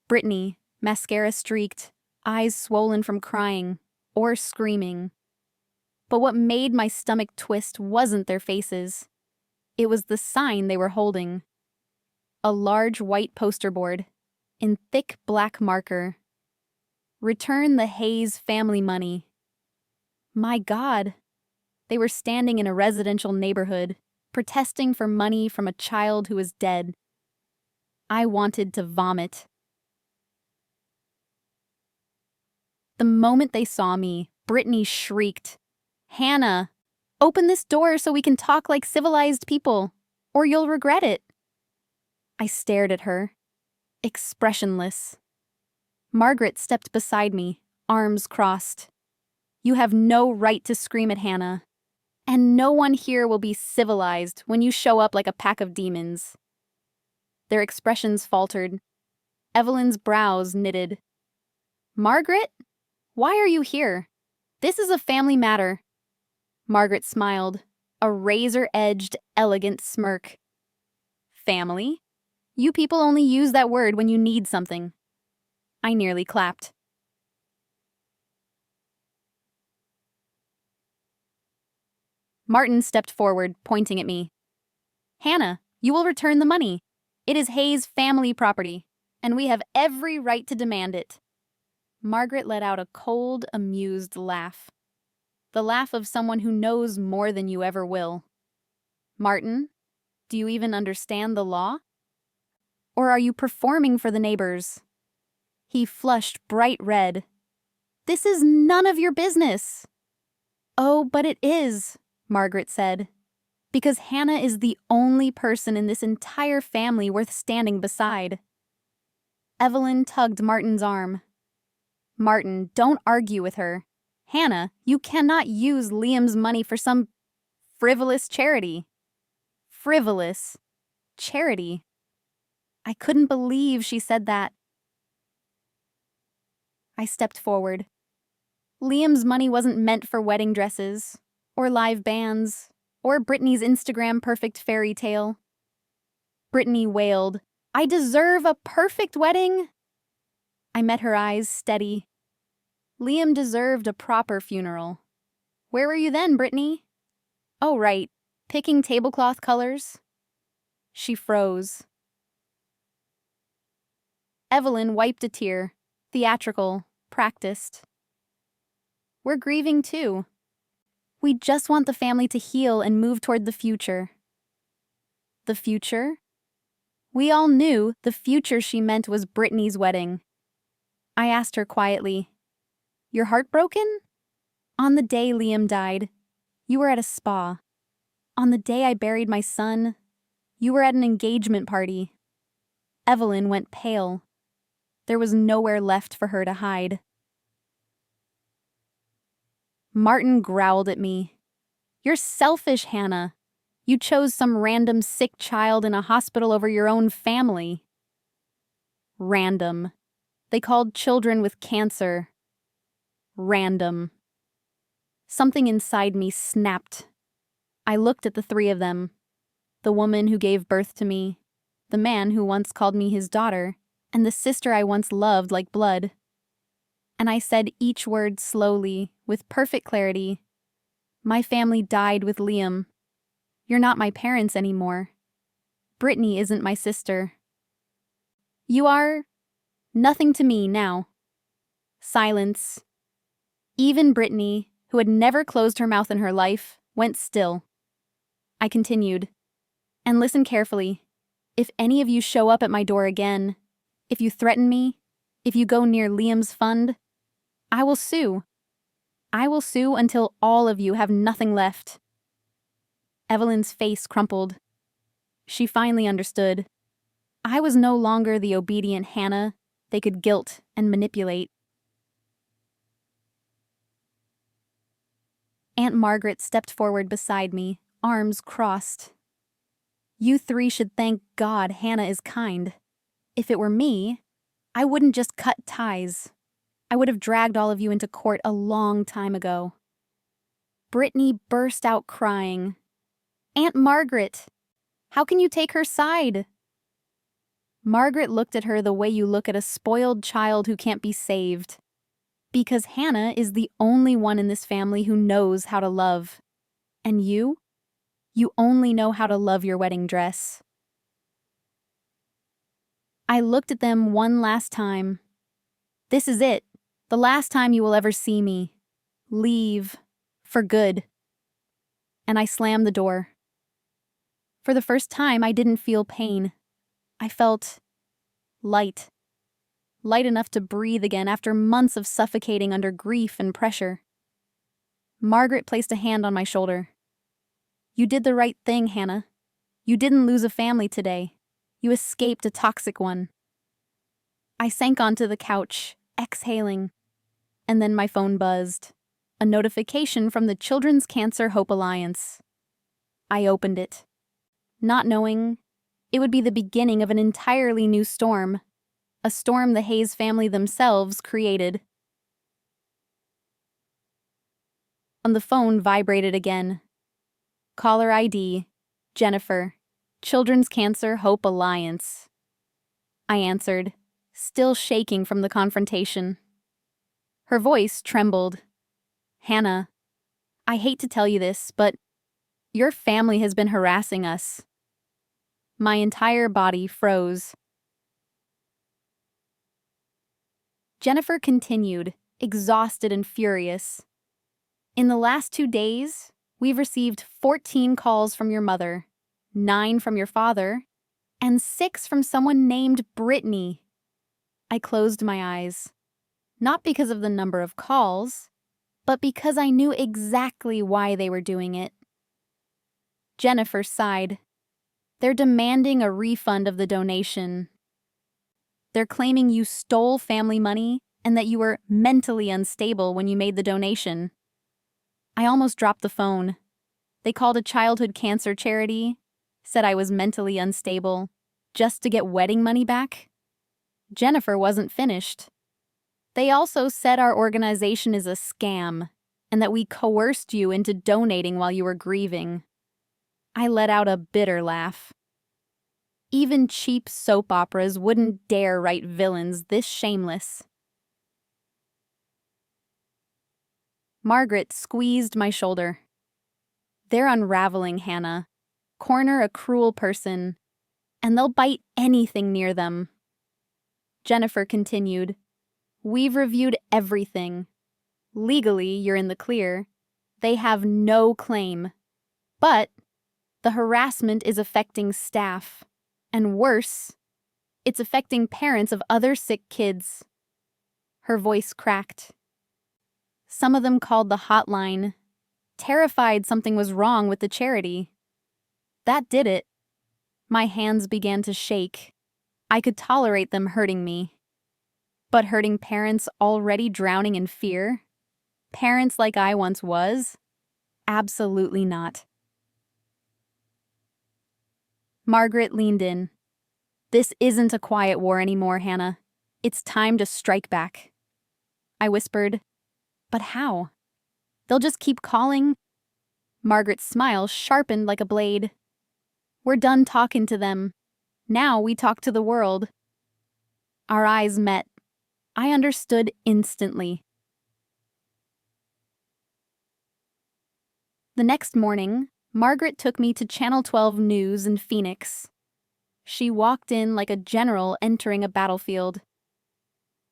Brittany, mascara-streaked, eyes swollen from crying or screaming. But what made my stomach twist wasn't their faces. It was the sign they were holding. A large white poster board, in thick black marker. "Return the Hayes family money." My God! They were standing in a residential neighborhood, protesting for money from a child who was dead. I wanted to vomit. The moment they saw me, Brittany shrieked, "Hannah, open this door so we can talk like civilized people, or you'll regret it." I stared at her, expressionless. Margaret stepped beside me, arms crossed. "You have no right to scream at Hannah. And no one here will be civilized when you show up like a pack of demons." Their expressions faltered. Evelyn's brows knitted. "Margaret? Why are you here? This is a family matter." Margaret smiled, a razor-edged, elegant smirk. "Family? You people only use that word when you need something." I nearly clapped. Martin stepped forward, pointing at me. "Hannah, you will return the money. It is Hayes' family property, and we have every right to demand it." Margaret let out a cold, amused laugh. The laugh of someone who knows more than you ever will. "Martin, do you even understand the law? Or are you performing for the neighbors?" He flushed bright red. "This is none of your business." "Oh, but it is," Margaret said, "because Hannah is the only person in this entire family worth standing beside." Evelyn tugged Martin's arm. "Martin, don't argue with her. Hannah, you cannot use Liam's money for some frivolous charity." Frivolous charity. I couldn't believe she said that. I stepped forward. Liam's money wasn't meant for wedding dresses, or live bands, or Brittany's Instagram perfect fairy tale. Brittany wailed, "I deserve a perfect wedding." I met her eyes steady. Liam deserved a proper funeral. "Where were you then, Brittany?" "Oh, right, picking tablecloth colors." She froze. Evelyn wiped a tear, theatrical, practiced. "We're grieving too. We just want the family to heal and move toward the future." The future? We all knew the future she meant was Brittany's wedding. I asked her quietly, "You're heartbroken?" "On the day Liam died, you were at a spa. On the day I buried my son, you were at an engagement party." Evelyn went pale. There was nowhere left for her to hide. Martin growled at me. "You're selfish, Hannah. You chose some random sick child in a hospital over your own family." Random. They called children with cancer random. Something inside me snapped. I looked at the three of them. The woman who gave birth to me, the man who once called me his daughter, and the sister I once loved like blood. And I said each word slowly, with perfect clarity. "My family died with Liam. You're not my parents anymore. Brittany isn't my sister." "You are Nothing to me now. Silence. Even Brittany, who had never closed her mouth in her life, went still. I continued. And listen carefully. If any of you show up at my door again, if you threaten me, if you go near Liam's fund, I will sue. I will sue until all of you have nothing left. Evelyn's face crumpled. She finally understood. I was no longer the obedient Hannah they could guilt and manipulate. Aunt Margaret stepped forward beside me, arms crossed. You three should thank God Hannah is kind. If it were me, I wouldn't just cut ties. I would have dragged all of you into court a long time ago. Brittany burst out crying. Aunt Margaret, how can you take her side? Margaret looked at her the way you look at a spoiled child who can't be saved. Because Hannah is the only one in this family who knows how to love. And you only know how to love your wedding dress. I looked at them one last time. This is it, the last time you will ever see me. Leave, for good. And I slammed the door. For the first time, I didn't feel pain. I felt light. Light enough to breathe again after months of suffocating under grief and pressure. Margaret placed a hand on my shoulder. You did the right thing, Hannah. You didn't lose a family today. You escaped a toxic one. I sank onto the couch, exhaling, and then my phone buzzed. A notification from the Children's Cancer Hope Alliance. I opened it, not knowing it would be the beginning of an entirely new storm. A storm the Hayes family themselves created. The phone vibrated again. Caller ID, Jennifer, Children's Cancer Hope Alliance. I answered, still shaking from the confrontation. Her voice trembled. Hannah, I hate to tell you this, but your family has been harassing us. My entire body froze. Jennifer continued, exhausted and furious. In the last 2 days, we've received 14 calls from your mother, 9 from your father, and 6 from someone named Brittany. I closed my eyes, not because of the number of calls, but because I knew exactly why they were doing it. Jennifer sighed. They're demanding a refund of the donation. They're claiming you stole family money and that you were mentally unstable when you made the donation. I almost dropped the phone. They called a childhood cancer charity, said I was mentally unstable, just to get wedding money back. Jennifer wasn't finished. They also said our organization is a scam and that we coerced you into donating while you were grieving. I let out a bitter laugh. Even cheap soap operas wouldn't dare write villains this shameless. Margaret squeezed my shoulder. They're unraveling, Hannah. Corner a cruel person, and they'll bite anything near them. Jennifer continued, We've reviewed everything. Legally, you're in the clear. They have no claim. But the harassment is affecting staff. And worse, it's affecting parents of other sick kids. Her voice cracked. Some of them called the hotline, terrified something was wrong with the charity. That did it. My hands began to shake. I could tolerate them hurting me. But hurting parents already drowning in fear? Parents like I once was? Absolutely not. Margaret leaned in. This isn't a quiet war anymore, Hannah. It's time to strike back. I whispered, But how? They'll just keep calling? Margaret's smile sharpened like a blade. We're done talking to them. Now we talk to the world. Our eyes met. I understood instantly. The next morning, Margaret took me to Channel 12 News in Phoenix. She walked in like a general entering a battlefield.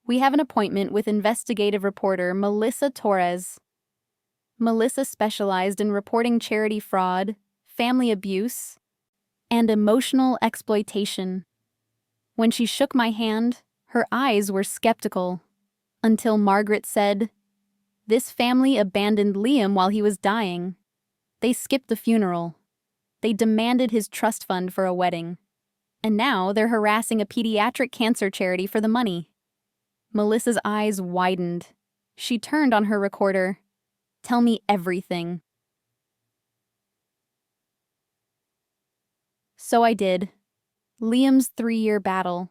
We have an appointment with investigative reporter Melissa Torres. Melissa specialized in reporting charity fraud, family abuse, and emotional exploitation. When she shook my hand, her eyes were skeptical, until Margaret said, "This family abandoned Liam while he was dying. They skipped the funeral. They demanded his trust fund for a wedding. And now they're harassing a pediatric cancer charity for the money." Melissa's eyes widened. She turned on her recorder. "Tell me everything." So I did. Liam's 3-year battle.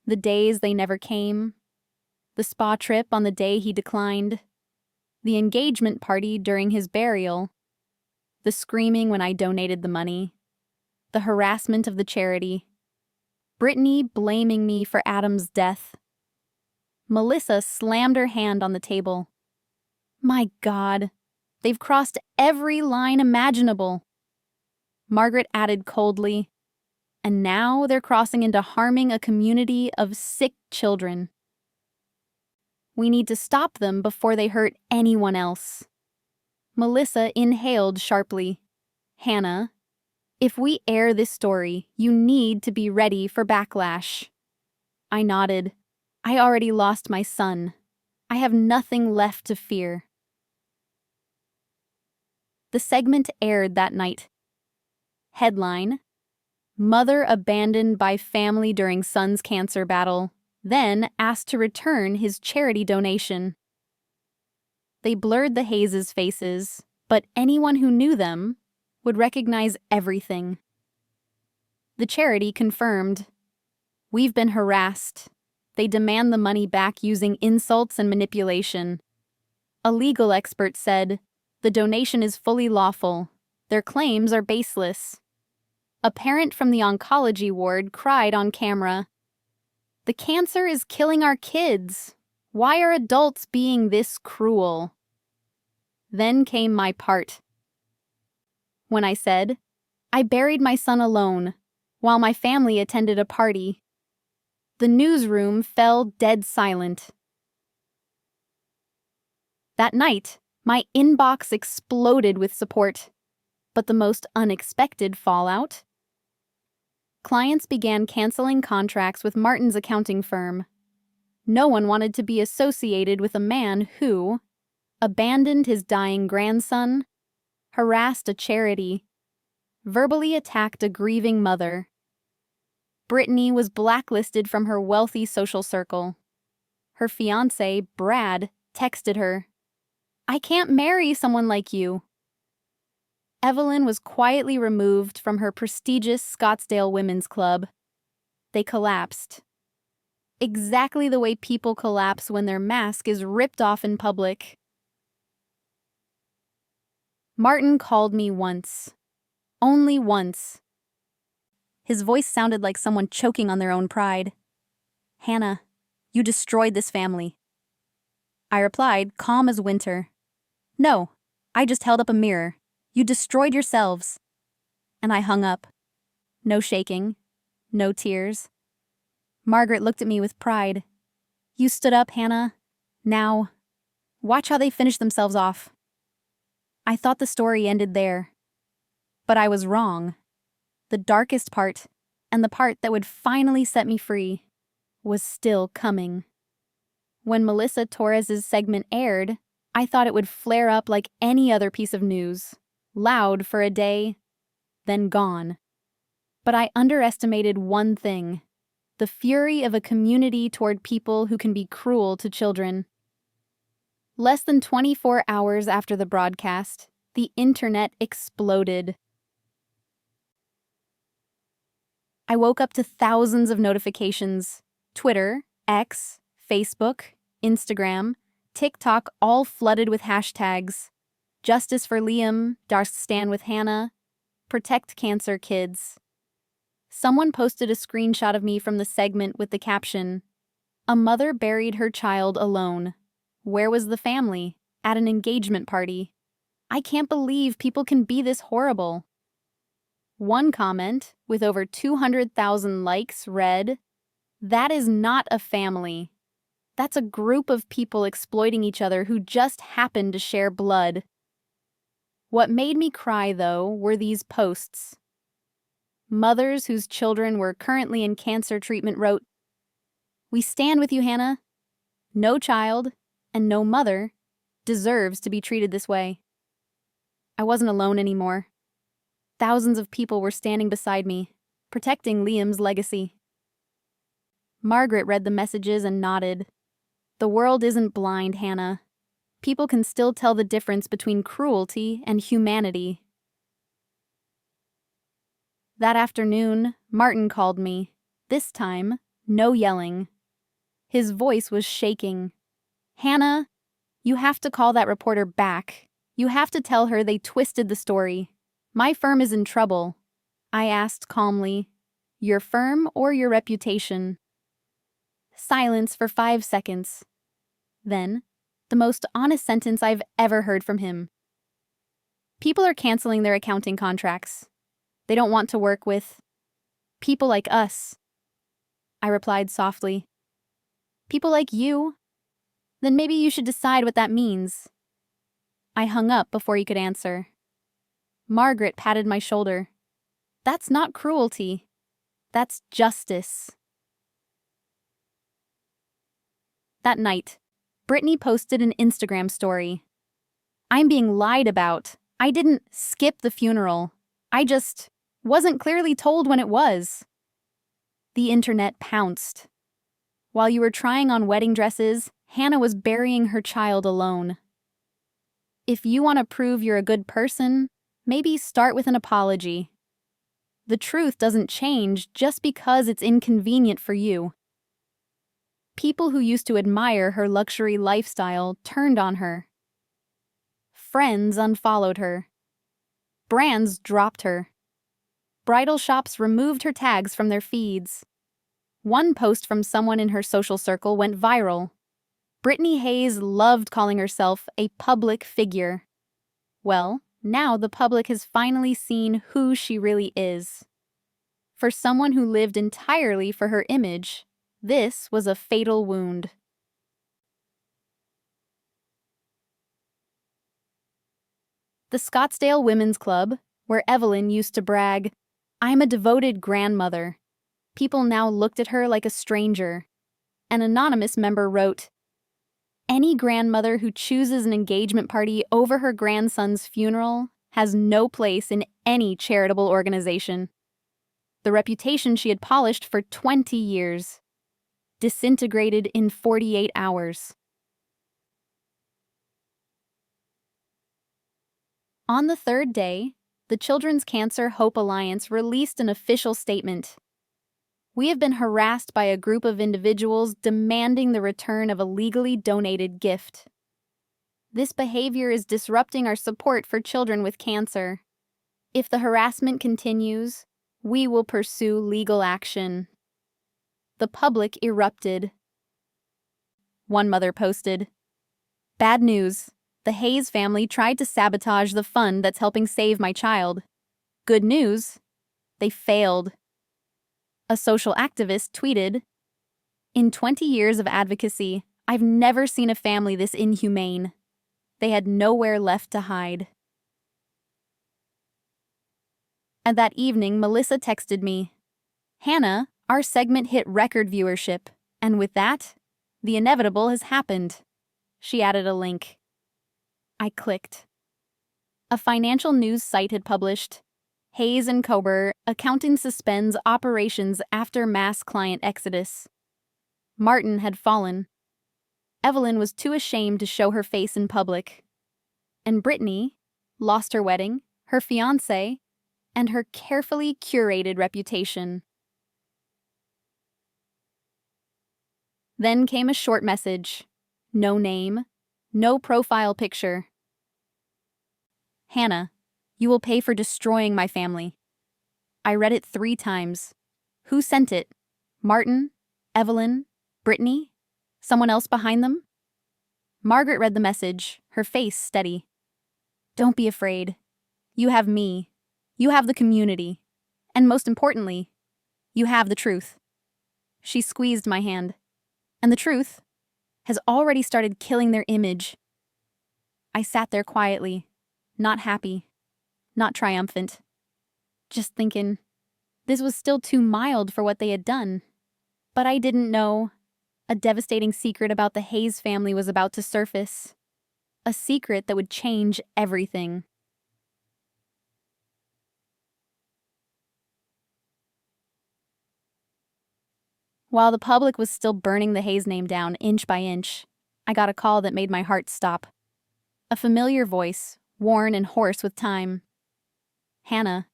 The days they never came. The spa trip on the day he declined. The engagement party during his burial. The screaming when I donated the money. The harassment of the charity. Brittany blaming me for Adam's death. Melissa slammed her hand on the table. "My God, they've crossed every line imaginable." Margaret added coldly, "And now they're crossing into harming a community of sick children. We need to stop them before they hurt anyone else." Melissa inhaled sharply. "Hannah, if we air this story, you need to be ready for backlash." I nodded. I already lost my son. I have nothing left to fear. The segment aired that night. Headline: Mother abandoned by family during son's cancer battle, then asked to return his charity donation. They blurred the Hayes' faces, but anyone who knew them would recognize everything. The charity confirmed, "We've been harassed. They demand the money back using insults and manipulation." A legal expert said, "The donation is fully lawful. Their claims are baseless." A parent from the oncology ward cried on camera, "The cancer is killing our kids. Why are adults being this cruel?" Then came my part. When I said, "I buried my son alone, while my family attended a party," the newsroom fell dead silent. That night, my inbox exploded with support. But the most unexpected fallout? Clients began canceling contracts with Martin's accounting firm. No one wanted to be associated with a man who abandoned his dying grandson, harassed a charity, verbally attacked a grieving mother. Brittany was blacklisted from her wealthy social circle. Her fiancé, Brad, texted her, "I can't marry someone like you." Evelyn was quietly removed from her prestigious Scottsdale Women's Club. They collapsed. Exactly the way people collapse when their mask is ripped off in public. Martin called me once. Only once. His voice sounded like someone choking on their own pride. "Hannah, you destroyed this family." I replied, calm as winter, "No, I just held up a mirror. You destroyed yourselves." And I hung up. No shaking. No tears. Margaret looked at me with pride. "You stood up, Hannah. Now, watch how they finish themselves off." I thought the story ended there. But I was wrong. The darkest part, and the part that would finally set me free, was still coming. When Melissa Torres' segment aired, I thought it would flare up like any other piece of news. Loud for a day, then gone. But I underestimated one thing: the fury of a community toward people who can be cruel to children. Less than 24 hours after the broadcast, the internet exploded. I woke up to thousands of notifications. Twitter, X, Facebook, Instagram, TikTok, all flooded with hashtags. Justice for Liam, Darst Stand with Hannah, Protect Cancer Kids. Someone posted a screenshot of me from the segment with the caption, "A mother buried her child alone. Where was the family? At an engagement party. I can't believe people can be this horrible." One comment, with over 200,000 likes, read, That is not a family. That's a group of people exploiting each other who just happen to share blood. What made me cry, though, were these posts. Mothers whose children were currently in cancer treatment wrote, "We stand with you, Hannah. No child, and no mother, deserves to be treated this way." I wasn't alone anymore. Thousands of people were standing beside me, protecting Liam's legacy. Margaret read the messages and nodded. The world isn't blind, Hannah. People can still tell the difference between cruelty and humanity. That afternoon, Martin called me. This time, no yelling. His voice was shaking. "Hannah, you have to call that reporter back. You have to tell her they twisted the story. My firm is in trouble." I asked calmly, "Your firm or your reputation?" Silence for 5 seconds. Then, the most honest sentence I've ever heard from him. "People are canceling their accounting contracts. They don't want to work with people like us." I replied softly, "People like you? Then maybe you should decide what that means." I hung up before he could answer. Margaret patted my shoulder. "That's not cruelty. That's justice." That night, Brittany posted an Instagram story. "I'm being lied about. I didn't skip the funeral. I just wasn't clearly told when it was." The internet pounced. While you were trying on wedding dresses, Hannah was burying her child alone. If you want to prove you're a good person, maybe start with an apology. The truth doesn't change just because it's inconvenient for you. People who used to admire her luxury lifestyle turned on her. Friends unfollowed her. Brands dropped her. Bridal shops removed her tags from their feeds. One post from someone in her social circle went viral. Brittany Hayes loved calling herself a public figure. Well, now the public has finally seen who she really is. For someone who lived entirely for her image, this was a fatal wound. The Scottsdale Women's Club, where Evelyn used to brag, "I'm a devoted grandmother." People now looked at her like a stranger. An anonymous member wrote, "Any grandmother who chooses an engagement party over her grandson's funeral has no place in any charitable organization." The reputation she had polished for 20 years disintegrated in 48 hours. On the third day, the Children's Cancer Hope Alliance released an official statement. "We have been harassed by a group of individuals demanding the return of a legally donated gift. This behavior is disrupting our support for children with cancer. If the harassment continues, we will pursue legal action." The public erupted. One mother posted, "Bad news. The Hayes family tried to sabotage the fund that's helping save my child. Good news. They failed." A social activist tweeted, "In 20 years of advocacy, I've never seen a family this inhumane. They had nowhere left to hide." And that evening, Melissa texted me, "Hannah, our segment hit record viewership, and with that, the inevitable has happened." She added a link. I clicked. A financial news site had published, "Hayes and Kober, accounting suspends operations after mass client exodus." Martin had fallen. Evelyn was too ashamed to show her face in public. And Brittany lost her wedding, her fiancé, and her carefully curated reputation. Then came a short message. No name, no profile picture. "Hannah, you will pay for destroying my family." I read it 3 times. Who sent it? Martin? Evelyn? Brittany? Someone else behind them? Margaret read the message, her face steady. "Don't be afraid. You have me. You have the community. And most importantly, you have the truth." She squeezed my hand. And the truth has already started killing their image. I sat there quietly, not happy, not triumphant, just thinking this was still too mild for what they had done. But I didn't know. A devastating secret about the Hayes family was about to surface. A secret that would change everything. While the public was still burning the Hayes name down inch by inch, I got a call that made my heart stop. A familiar voice, worn and hoarse with time. "Hannah,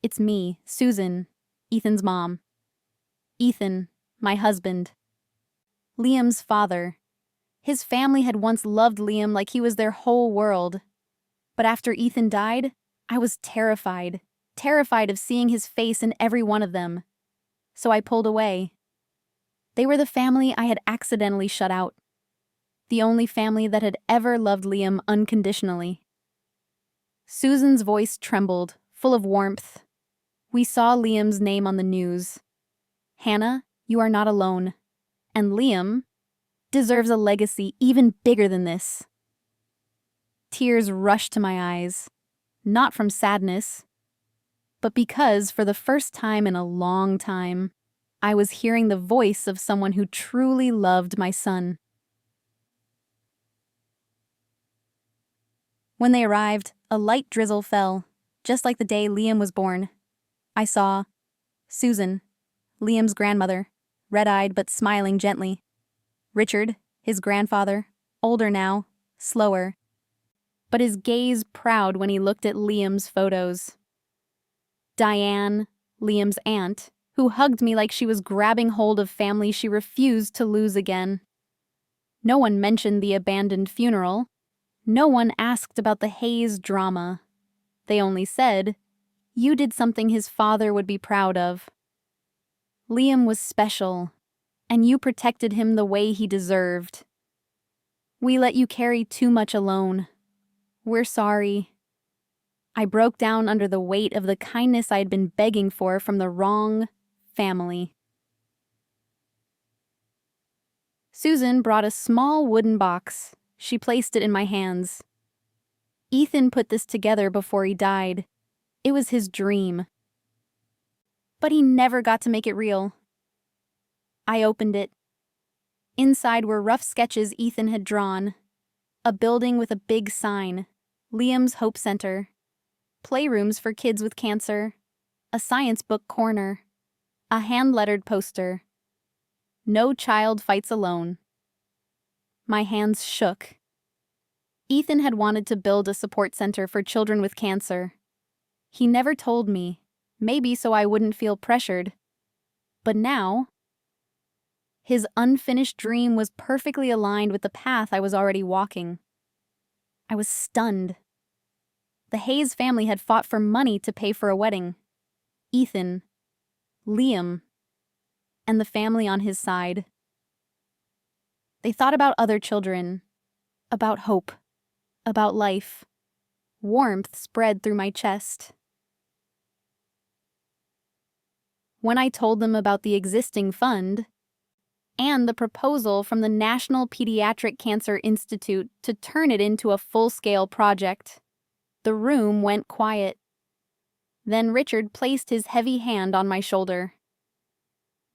it's me, Susan, Ethan's mom. Ethan, my husband. Liam's father. His family had once loved Liam like he was their whole world. But after Ethan died, I was terrified of seeing his face in every one of them. So I pulled away. They were the family I had accidentally shut out. The only family that had ever loved Liam unconditionally." Susan's voice trembled, full of warmth. "We saw Liam's name on the news. Hannah, you are not alone. And Liam deserves a legacy even bigger than this." Tears rushed to my eyes, not from sadness, but because for the first time in a long time, I was hearing the voice of someone who truly loved my son. When they arrived, a light drizzle fell, just like the day Liam was born. I saw Susan, Liam's grandmother, red-eyed but smiling gently. Richard, his grandfather, older now, slower, but his gaze proud when he looked at Liam's photos. Diane, Liam's aunt, who hugged me like she was grabbing hold of family she refused to lose again. No one mentioned the abandoned funeral. No one asked about the Hayes drama. They only said, "You did something his father would be proud of. Liam was special, and you protected him the way he deserved. We let you carry too much alone. We're sorry." I broke down under the weight of the kindness I had been begging for from the wrong family. Susan brought a small wooden box. She placed it in my hands. "Ethan put this together before he died. It was his dream. But he never got to make it real." I opened it. Inside were rough sketches Ethan had drawn. A building with a big sign, Liam's Hope Center. Playrooms for kids with cancer. A science book corner. A hand-lettered poster. "No child fights alone." My hands shook. Ethan had wanted to build a support center for children with cancer. He never told me, maybe so I wouldn't feel pressured. But now, his unfinished dream was perfectly aligned with the path I was already walking. I was stunned. The Hayes family had fought for money to pay for a wedding. Ethan, Liam, and the family on his side. They thought about other children, about hope, about life. Warmth spread through my chest. When I told them about the existing fund and the proposal from the National Pediatric Cancer Institute to turn it into a full-scale project, the room went quiet. Then Richard placed his heavy hand on my shoulder.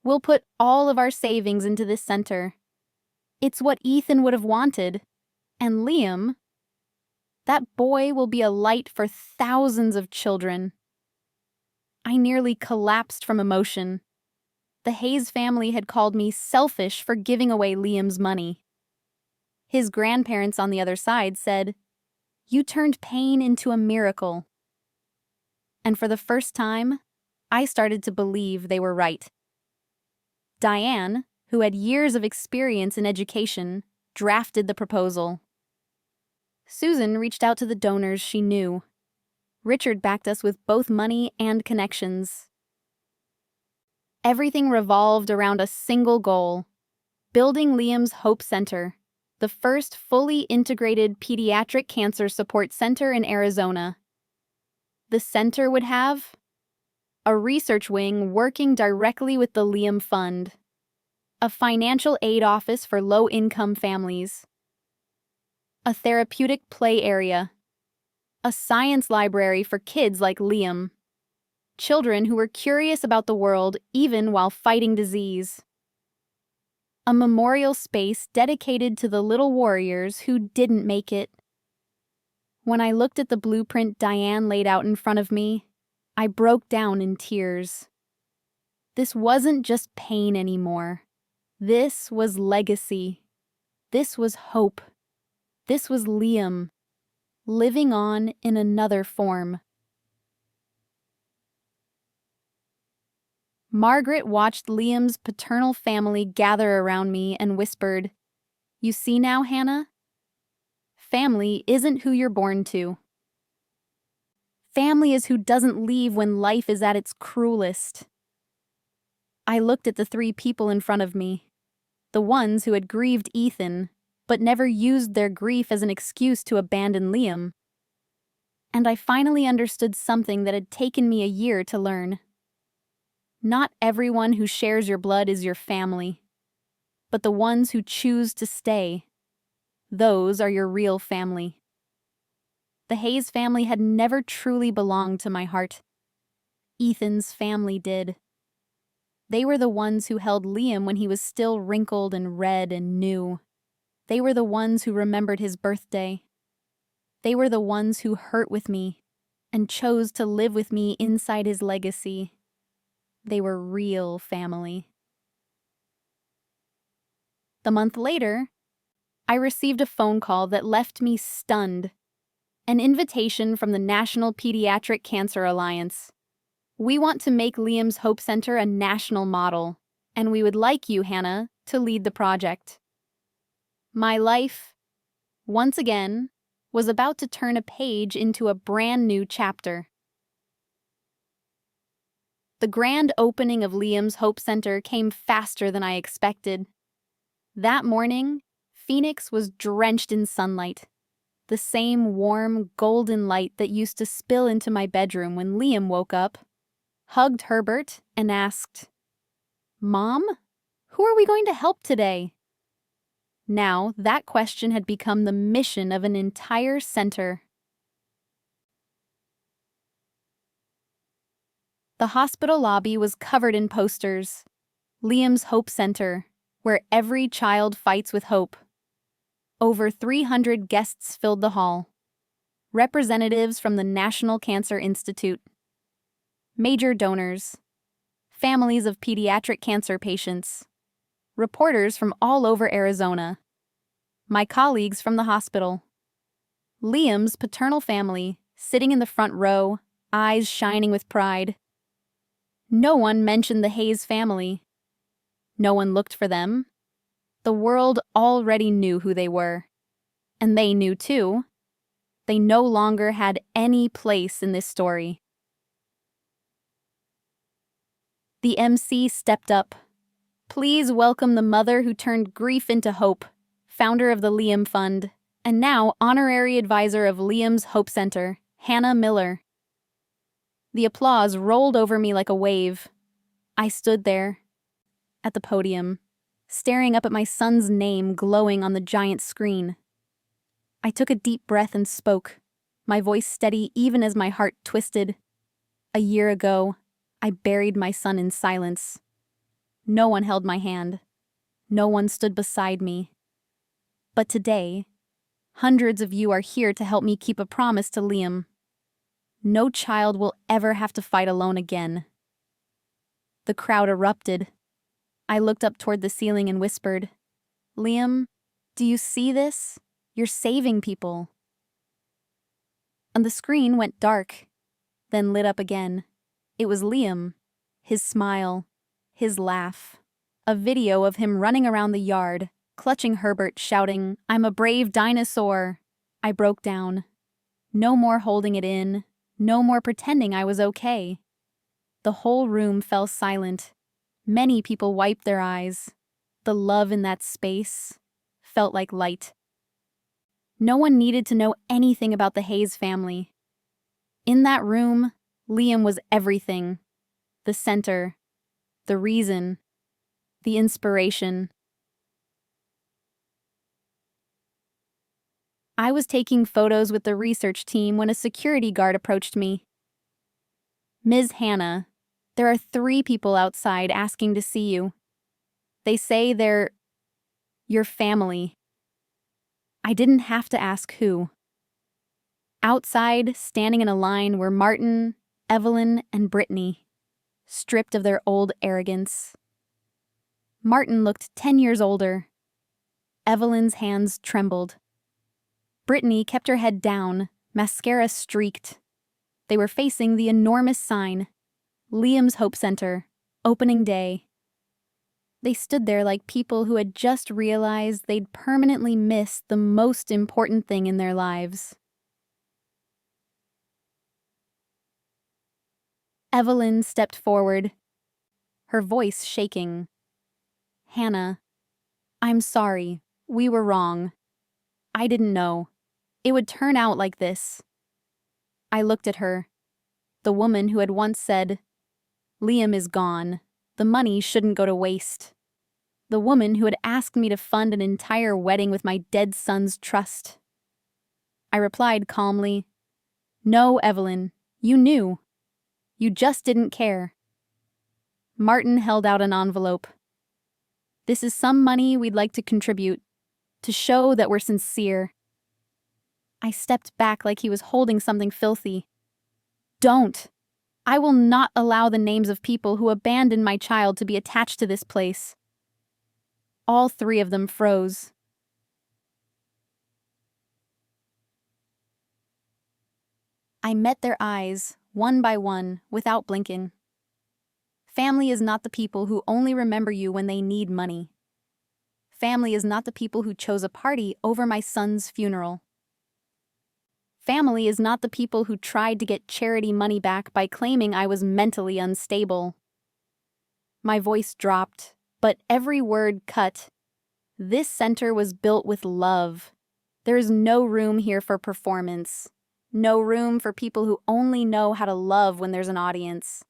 "We'll put all of our savings into this center. It's what Ethan would have wanted. And Liam, that boy will be a light for thousands of children." I nearly collapsed from emotion. The Hayes family had called me selfish for giving away Liam's money. His grandparents on the other side said, "You turned pain into a miracle." And for the first time, I started to believe they were right. Diane, who had years of experience in education, drafted the proposal. Susan reached out to the donors she knew. Richard backed us with both money and connections. Everything revolved around a single goal: building Liam's Hope Center, the first fully integrated pediatric cancer support center in Arizona. The center would have a research wing working directly with the Liam Fund, a financial aid office for low-income families, a therapeutic play area, a science library for kids like Liam, children who were curious about the world even while fighting disease, a memorial space dedicated to the little warriors who didn't make it. When I looked at the blueprint Diane laid out in front of me, I broke down in tears. This wasn't just pain anymore. This was legacy. This was hope. This was Liam, living on in another form. Margaret watched Liam's paternal family gather around me and whispered, "You see now, Hannah? Family isn't who you're born to. Family is who doesn't leave when life is at its cruelest." I looked at the three people in front of me, the ones who had grieved Ethan, but never used their grief as an excuse to abandon Liam. And I finally understood something that had taken me a year to learn. Not everyone who shares your blood is your family, but the ones who choose to stay, those are your real family. The Hayes family had never truly belonged to my heart. Ethan's family did. They were the ones who held Liam when he was still wrinkled and red and new. They were the ones who remembered his birthday. They were the ones who hurt with me and chose to live with me inside his legacy. They were real family. The month later, I received a phone call that left me stunned. An invitation from the National Pediatric Cancer Alliance. "We want to make Liam's Hope Center a national model, and we would like you, Hannah, to lead the project." My life, once again, was about to turn a page into a brand new chapter. The grand opening of Liam's Hope Center came faster than I expected. That morning, Phoenix was drenched in sunlight. The same warm, golden light that used to spill into my bedroom when Liam woke up, hugged Herbert, and asked, "Mom, who are we going to help today?" Now, that question had become the mission of an entire center. The hospital lobby was covered in posters. Liam's Hope Center, where every child fights with hope. Over 300 guests filled the hall. Representatives from the National Cancer Institute. Major donors. Families of pediatric cancer patients. Reporters from all over Arizona. My colleagues from the hospital. Liam's paternal family, sitting in the front row, eyes shining with pride. No one mentioned the Hayes family. No one looked for them. The world already knew who they were. And they knew too. They no longer had any place in this story. The MC stepped up. "Please welcome the mother who turned grief into hope, founder of the Liam Fund, and now honorary advisor of Liam's Hope Center, Hannah Miller." The applause rolled over me like a wave. I stood there, at the podium, staring up at my son's name glowing on the giant screen. I took a deep breath and spoke, my voice steady even as my heart twisted. A year ago, I buried my son in silence. No one held my hand. No one stood beside me. But today, hundreds of you are here to help me keep a promise to Liam. No child will ever have to fight alone again. The crowd erupted. I looked up toward the ceiling and whispered, "Liam, do you see this? You're saving people." And the screen went dark, then lit up again. It was Liam, his smile, his laugh. A video of him running around the yard, clutching Herbert, shouting, "I'm a brave dinosaur." I broke down. No more holding it in, no more pretending I was okay. The whole room fell silent. Many people wiped their eyes. The love in that space felt like light. No one needed to know anything about the Hayes family. In that room, Liam was everything. The center. The reason. the inspiration. I was taking photos with the research team when a security guard approached me. "Ms. Hannah, there are 3 people outside asking to see you. They say they're your family." I didn't have to ask who. Outside, standing in a line, were Martin, Evelyn, and Brittany, stripped of their old arrogance. Martin looked 10 years older. Evelyn's hands trembled. Brittany kept her head down, mascara streaked. They were facing the enormous sign, Liam's Hope Center, opening day. They stood there like people who had just realized they'd permanently missed the most important thing in their lives. Evelyn stepped forward, her voice shaking. "Hannah, I'm sorry. We were wrong. I didn't know. It would turn out like this." I looked at her, the woman who had once said, "Liam is gone. The money shouldn't go to waste." The woman who had asked me to fund an entire wedding with my dead son's trust. I replied calmly, "No, Evelyn, you knew. You just didn't care." Martin held out an envelope. "This is some money we'd like to contribute, to show that we're sincere." I stepped back like he was holding something filthy. "Don't. I will not allow the names of people who abandoned my child to be attached to this place." All 3 of them froze. I met their eyes, one by one, without blinking. Family is not the people who only remember you when they need money. Family is not the people who chose a party over my son's funeral. Family is not the people who tried to get charity money back by claiming I was mentally unstable. My voice dropped, but every word cut. This center was built with love. There is no room here for performance. No room for people who only know how to love when there's an audience.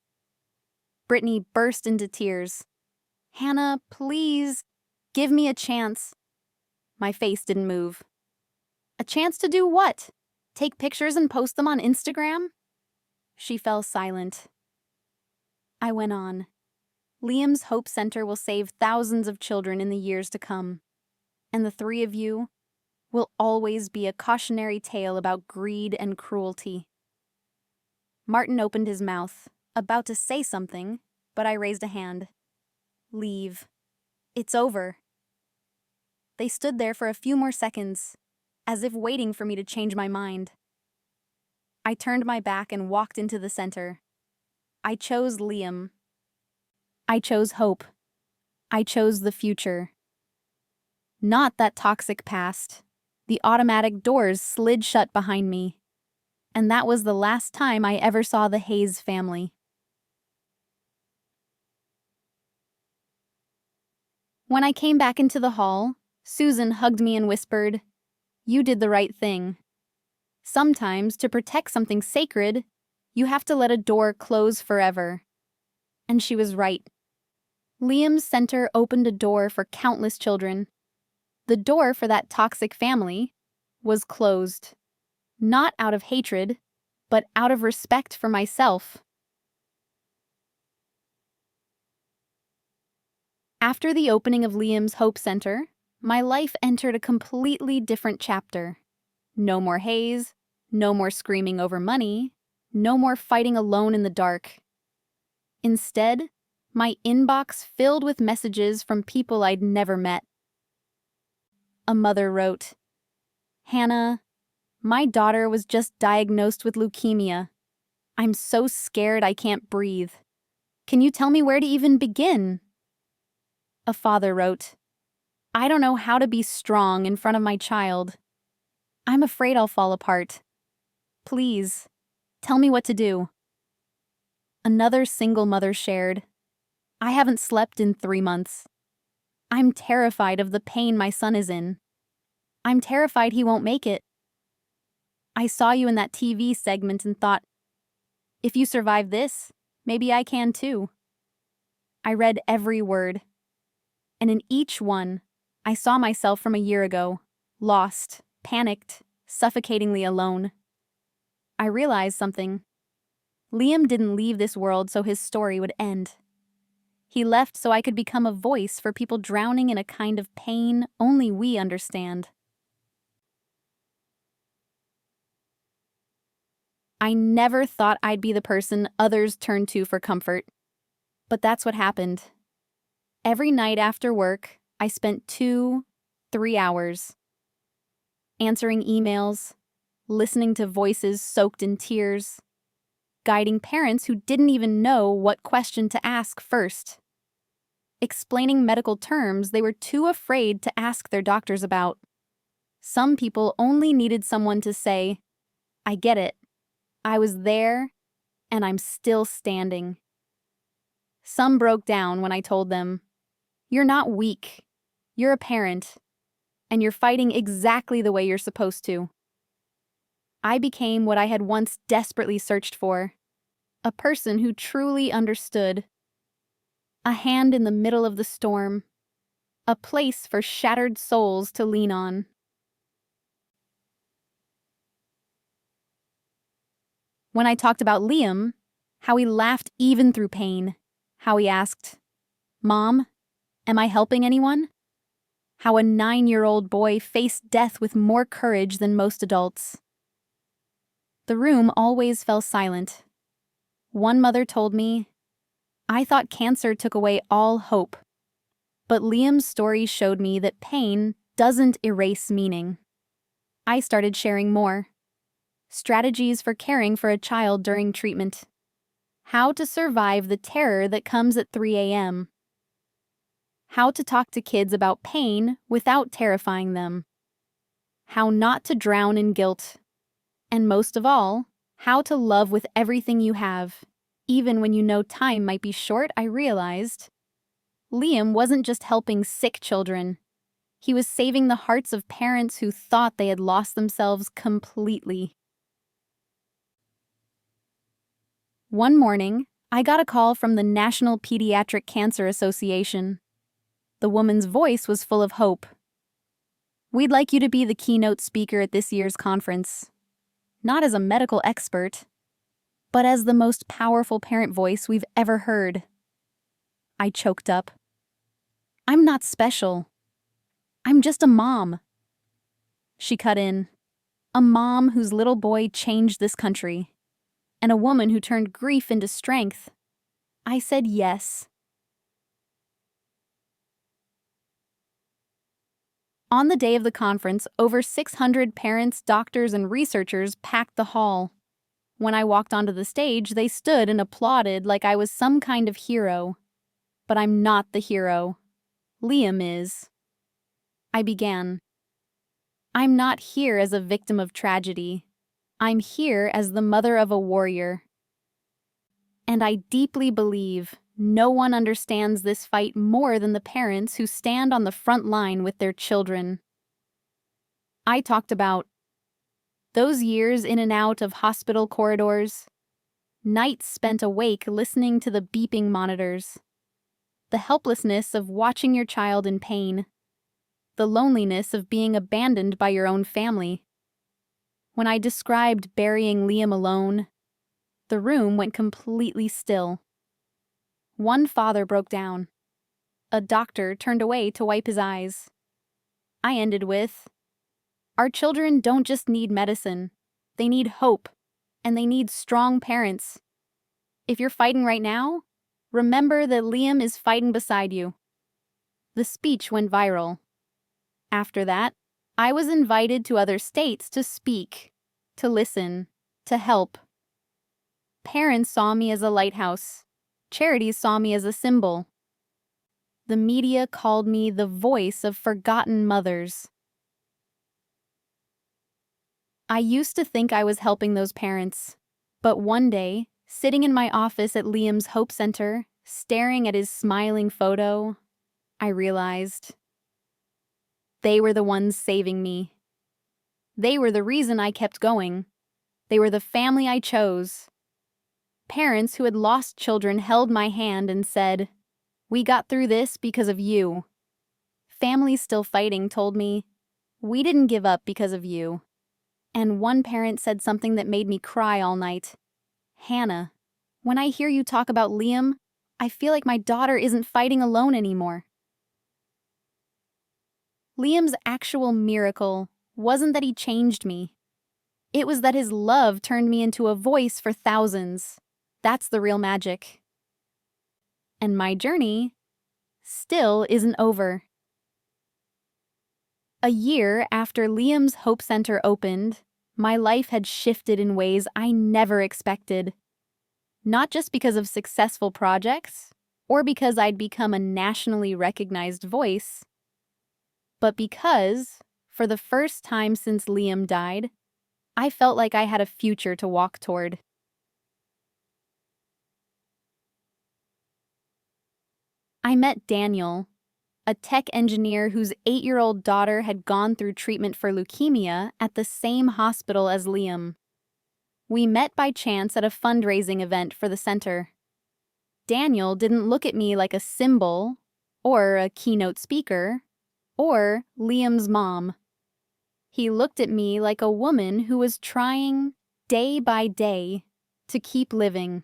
Brittany burst into tears. "Hannah, please, give me a chance." My face didn't move. "A chance to do what? Take pictures and post them on Instagram?" She fell silent. I went on. "Liam's Hope Center will save thousands of children in the years to come. And the 3 of you will always be a cautionary tale about greed and cruelty." Martin opened his mouth, about to say something, but I raised a hand. "Leave. It's over." They stood there for a few more seconds, as if waiting for me to change my mind. I turned my back and walked into the center. I chose Liam. I chose hope. I chose the future. Not that toxic past. The automatic doors slid shut behind me. And that was the last time I ever saw the Hayes family. When I came back into the hall, Susan hugged me and whispered, "You did the right thing. Sometimes, to protect something sacred, you have to let a door close forever." And she was right. Liam's center opened a door for countless children. The door for that toxic family was closed. Not out of hatred, but out of respect for myself. After the opening of Liam's Hope Center, my life entered a completely different chapter. No more Hayes, no more screaming over money, no more fighting alone in the dark. Instead, my inbox filled with messages from people I'd never met. A mother wrote, "Hannah, my daughter was just diagnosed with leukemia. I'm so scared I can't breathe. Can you tell me where to even begin?" A father wrote, "I don't know how to be strong in front of my child. I'm afraid I'll fall apart. Please, tell me what to do." Another single mother shared, "I haven't slept in 3 months. I'm terrified of the pain my son is in. I'm terrified he won't make it. I saw you in that TV segment and thought, if you survive this, maybe I can too." I read every word. And in each one, I saw myself from a year ago, lost, panicked, suffocatingly alone. I realized something. Liam didn't leave this world so his story would end. He left so I could become a voice for people drowning in a kind of pain only we understand. I never thought I'd be the person others turn to for comfort. But that's what happened. Every night after work, I spent 2-3 hours answering emails, listening to voices soaked in tears, guiding parents who didn't even know what question to ask first, explaining medical terms they were too afraid to ask their doctors about. Some people only needed someone to say, "I get it. I was there, and I'm still standing." Some broke down when I told them, "You're not weak. You're a parent, and you're fighting exactly the way you're supposed to." I became what I had once desperately searched for, a person who truly understood. A hand in the middle of the storm, a place for shattered souls to lean on. When I talked about Liam, how he laughed even through pain, how he asked, "Mom, am I helping anyone?" How a 9-year-old boy faced death with more courage than most adults. The room always fell silent. One mother told me, "I thought cancer took away all hope." But Liam's story showed me that pain doesn't erase meaning. I started sharing more. Strategies for caring for a child during treatment. How to survive the terror that comes at 3 a.m. How to talk to kids about pain without terrifying them. How not to drown in guilt. And most of all, how to love with everything you have. Even when you know time might be short, I realized Liam wasn't just helping sick children. He was saving the hearts of parents who thought they had lost themselves completely. One morning, I got a call from the National Pediatric Cancer Association. The woman's voice was full of hope. "We'd like you to be the keynote speaker at this year's conference. Not as a medical expert, but as the most powerful parent voice we've ever heard." I choked up. "I'm not special. I'm just a mom." She cut in. "A mom whose little boy changed this country. And a woman who turned grief into strength." I said yes. On the day of the conference, over 600 parents, doctors, and researchers packed the hall. When I walked onto the stage, they stood and applauded like I was some kind of hero. But I'm not the hero. Liam is. I began. "I'm not here as a victim of tragedy. I'm here as the mother of a warrior. And I deeply believe no one understands this fight more than the parents who stand on the front line with their children." I talked about those years in and out of hospital corridors, nights spent awake listening to the beeping monitors, the helplessness of watching your child in pain, the loneliness of being abandoned by your own family. When I described burying Liam alone, the room went completely still. One father broke down. A doctor turned away to wipe his eyes. I ended with, "Our children don't just need medicine. They need hope, and they need strong parents. If you're fighting right now, remember that Liam is fighting beside you." The speech went viral. After that, I was invited to other states to speak, to listen, to help. Parents saw me as a lighthouse. Charities saw me as a symbol. The media called me the voice of forgotten mothers. I used to think I was helping those parents, but one day, sitting in my office at Liam's Hope Center, staring at his smiling photo, I realized they were the ones saving me. They were the reason I kept going. They were the family I chose. Parents who had lost children held my hand and said, "We got through this because of you." Families Still Fighting told me, "We didn't give up because of you." And one parent said something that made me cry all night. "Hannah, when I hear you talk about Liam, I feel like my daughter isn't fighting alone anymore." Liam's actual miracle wasn't that he changed me. It was that his love turned me into a voice for thousands. That's the real magic. And my journey still isn't over. A year after Liam's Hope Center opened, my life had shifted in ways I never expected. Not just because of successful projects, or because I'd become a nationally recognized voice, but because, for the first time since Liam died, I felt like I had a future to walk toward. I met Daniel, a tech engineer whose 8-year-old daughter had gone through treatment for leukemia at the same hospital as Liam. We met by chance at a fundraising event for the center. Daniel didn't look at me like a symbol, or a keynote speaker, or Liam's mom. He looked at me like a woman who was trying, day by day, to keep living.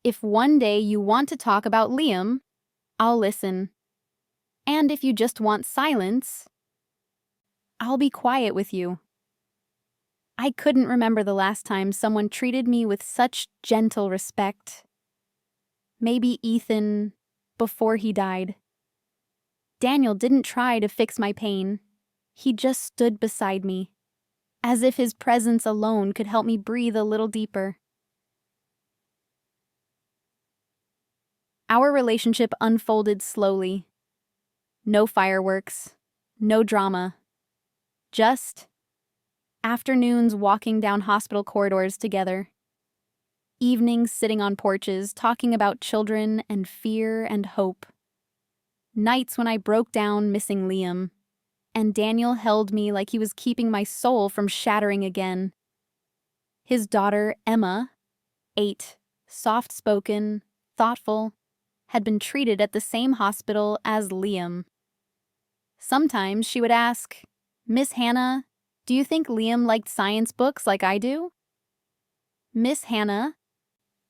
If one day you want to talk about Liam, I'll listen. And if you just want silence, I'll be quiet with you. I couldn't remember the last time someone treated me with such gentle respect. Maybe Ethan, before he died. Daniel didn't try to fix my pain. He just stood beside me, as if his presence alone could help me breathe a little deeper. Our relationship unfolded slowly. No fireworks, no drama. Just afternoons walking down hospital corridors together. Evenings sitting on porches talking about children and fear and hope. Nights when I broke down missing Liam, and Daniel held me like he was keeping my soul from shattering again. His daughter, Emma, 8, soft-spoken, thoughtful, had been treated at the same hospital as Liam. Sometimes she would ask, "Miss Hannah, do you think Liam liked science books like I do? Miss Hannah,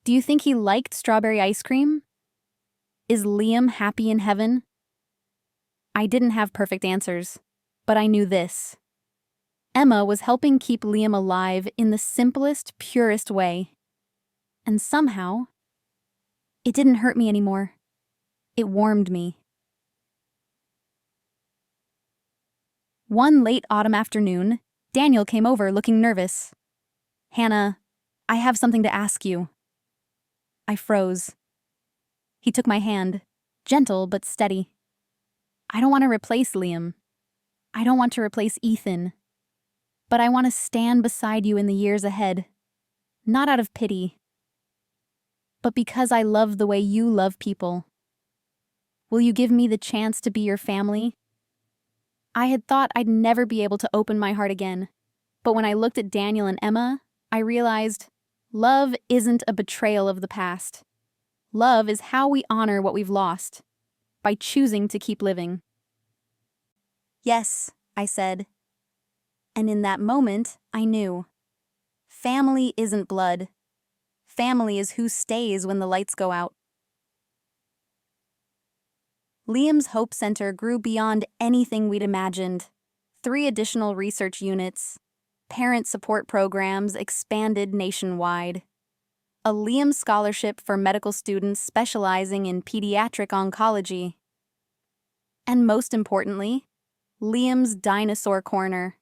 do you think he liked strawberry ice cream? Is Liam happy in heaven?" I didn't have perfect answers, but I knew this. Emma was helping keep Liam alive in the simplest, purest way. And somehow, it didn't hurt me anymore. It warmed me. One late autumn afternoon, Daniel came over looking nervous. "Hannah, I have something to ask you." I froze. He took my hand, gentle but steady. "I don't want to replace Liam. I don't want to replace Ethan. But I want to stand beside you in the years ahead. Not out of pity, but because I love the way you love people. Will you give me the chance to be your family?" I had thought I'd never be able to open my heart again, but when I looked at Daniel and Emma, I realized love isn't a betrayal of the past. Love is how we honor what we've lost, by choosing to keep living. "Yes," I said. And in that moment, I knew. Family isn't blood. Family is who stays when the lights go out. Liam's Hope Center grew beyond anything we'd imagined. 3 additional research units, parent support programs expanded nationwide, a Liam scholarship for medical students specializing in pediatric oncology, and most importantly, Liam's Dinosaur Corner,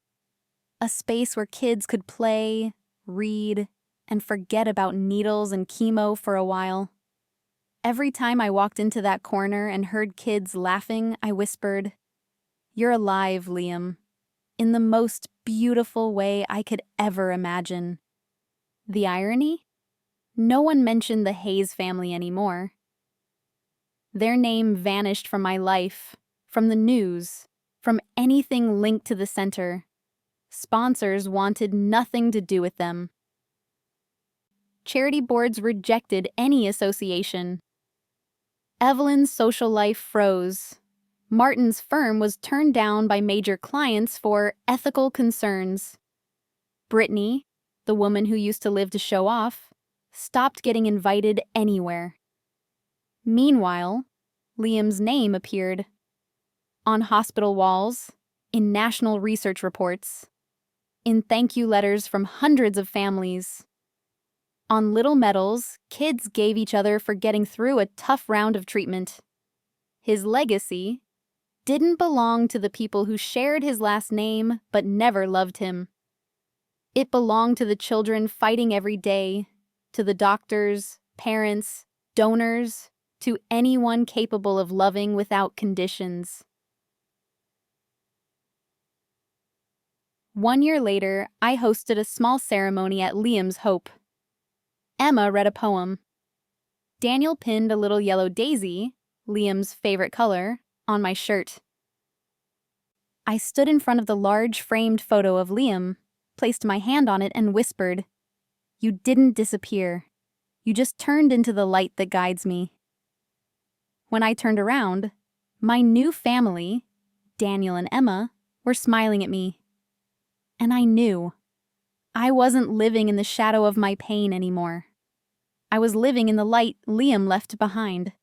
a space where kids could play, read, and forget about needles and chemo for a while. Every time I walked into that corner and heard kids laughing, I whispered, "You're alive, Liam," in the most beautiful way I could ever imagine. The irony? No one mentioned the Hayes family anymore. Their name vanished from my life, from the news, from anything linked to the center. Sponsors wanted nothing to do with them. Charity boards rejected any association. Evelyn's social life froze. Martin's firm was turned down by major clients for ethical concerns. Brittany, the woman who used to live to show off, stopped getting invited anywhere. Meanwhile, Liam's name appeared on hospital walls, in national research reports, in thank you letters from hundreds of families. On little medals, kids gave each other for getting through a tough round of treatment. His legacy didn't belong to the people who shared his last name but never loved him. It belonged to the children fighting every day, to the doctors, parents, donors, to anyone capable of loving without conditions. 1 year later, I hosted a small ceremony at Liam's Hope. Emma read a poem. Daniel pinned a little yellow daisy, Liam's favorite color, on my shirt. I stood in front of the large framed photo of Liam, placed my hand on it and whispered, "You didn't disappear. You just turned into the light that guides me." When I turned around, my new family, Daniel and Emma, were smiling at me. And I knew I wasn't living in the shadow of my pain anymore. I was living in the light Liam left behind.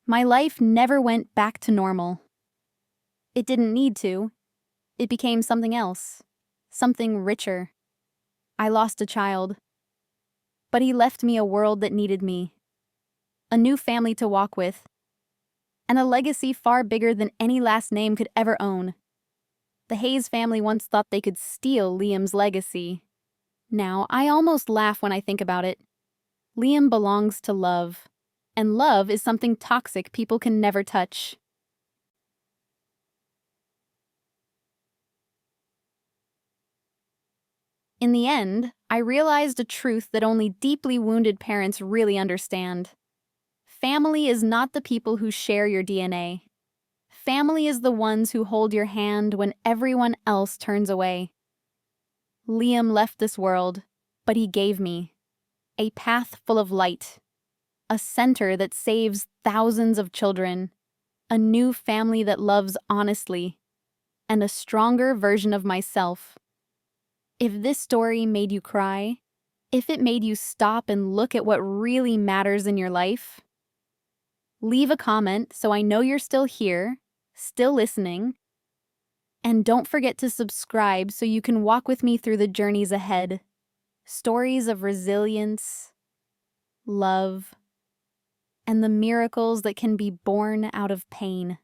My life never went back to normal. It didn't need to. It became something else, something richer. I lost a child, but he left me a world that needed me, a new family to walk with, and a legacy far bigger than any last name could ever own. The Hayes family once thought they could steal Liam's legacy. Now, I almost laugh when I think about it. Liam belongs to love, and love is something toxic people can never touch. In the end, I realized a truth that only deeply wounded parents really understand. Family is not the people who share your DNA. Family is the ones who hold your hand when everyone else turns away. Liam left this world, but he gave me a path full of light, a center that saves thousands of children, a new family that loves honestly, and a stronger version of myself. If this story made you cry, if it made you stop and look at what really matters in your life, leave a comment so I know you're still here, still listening, and don't forget to subscribe so you can walk with me through the journeys ahead. Stories of resilience, love, and the miracles that can be born out of pain.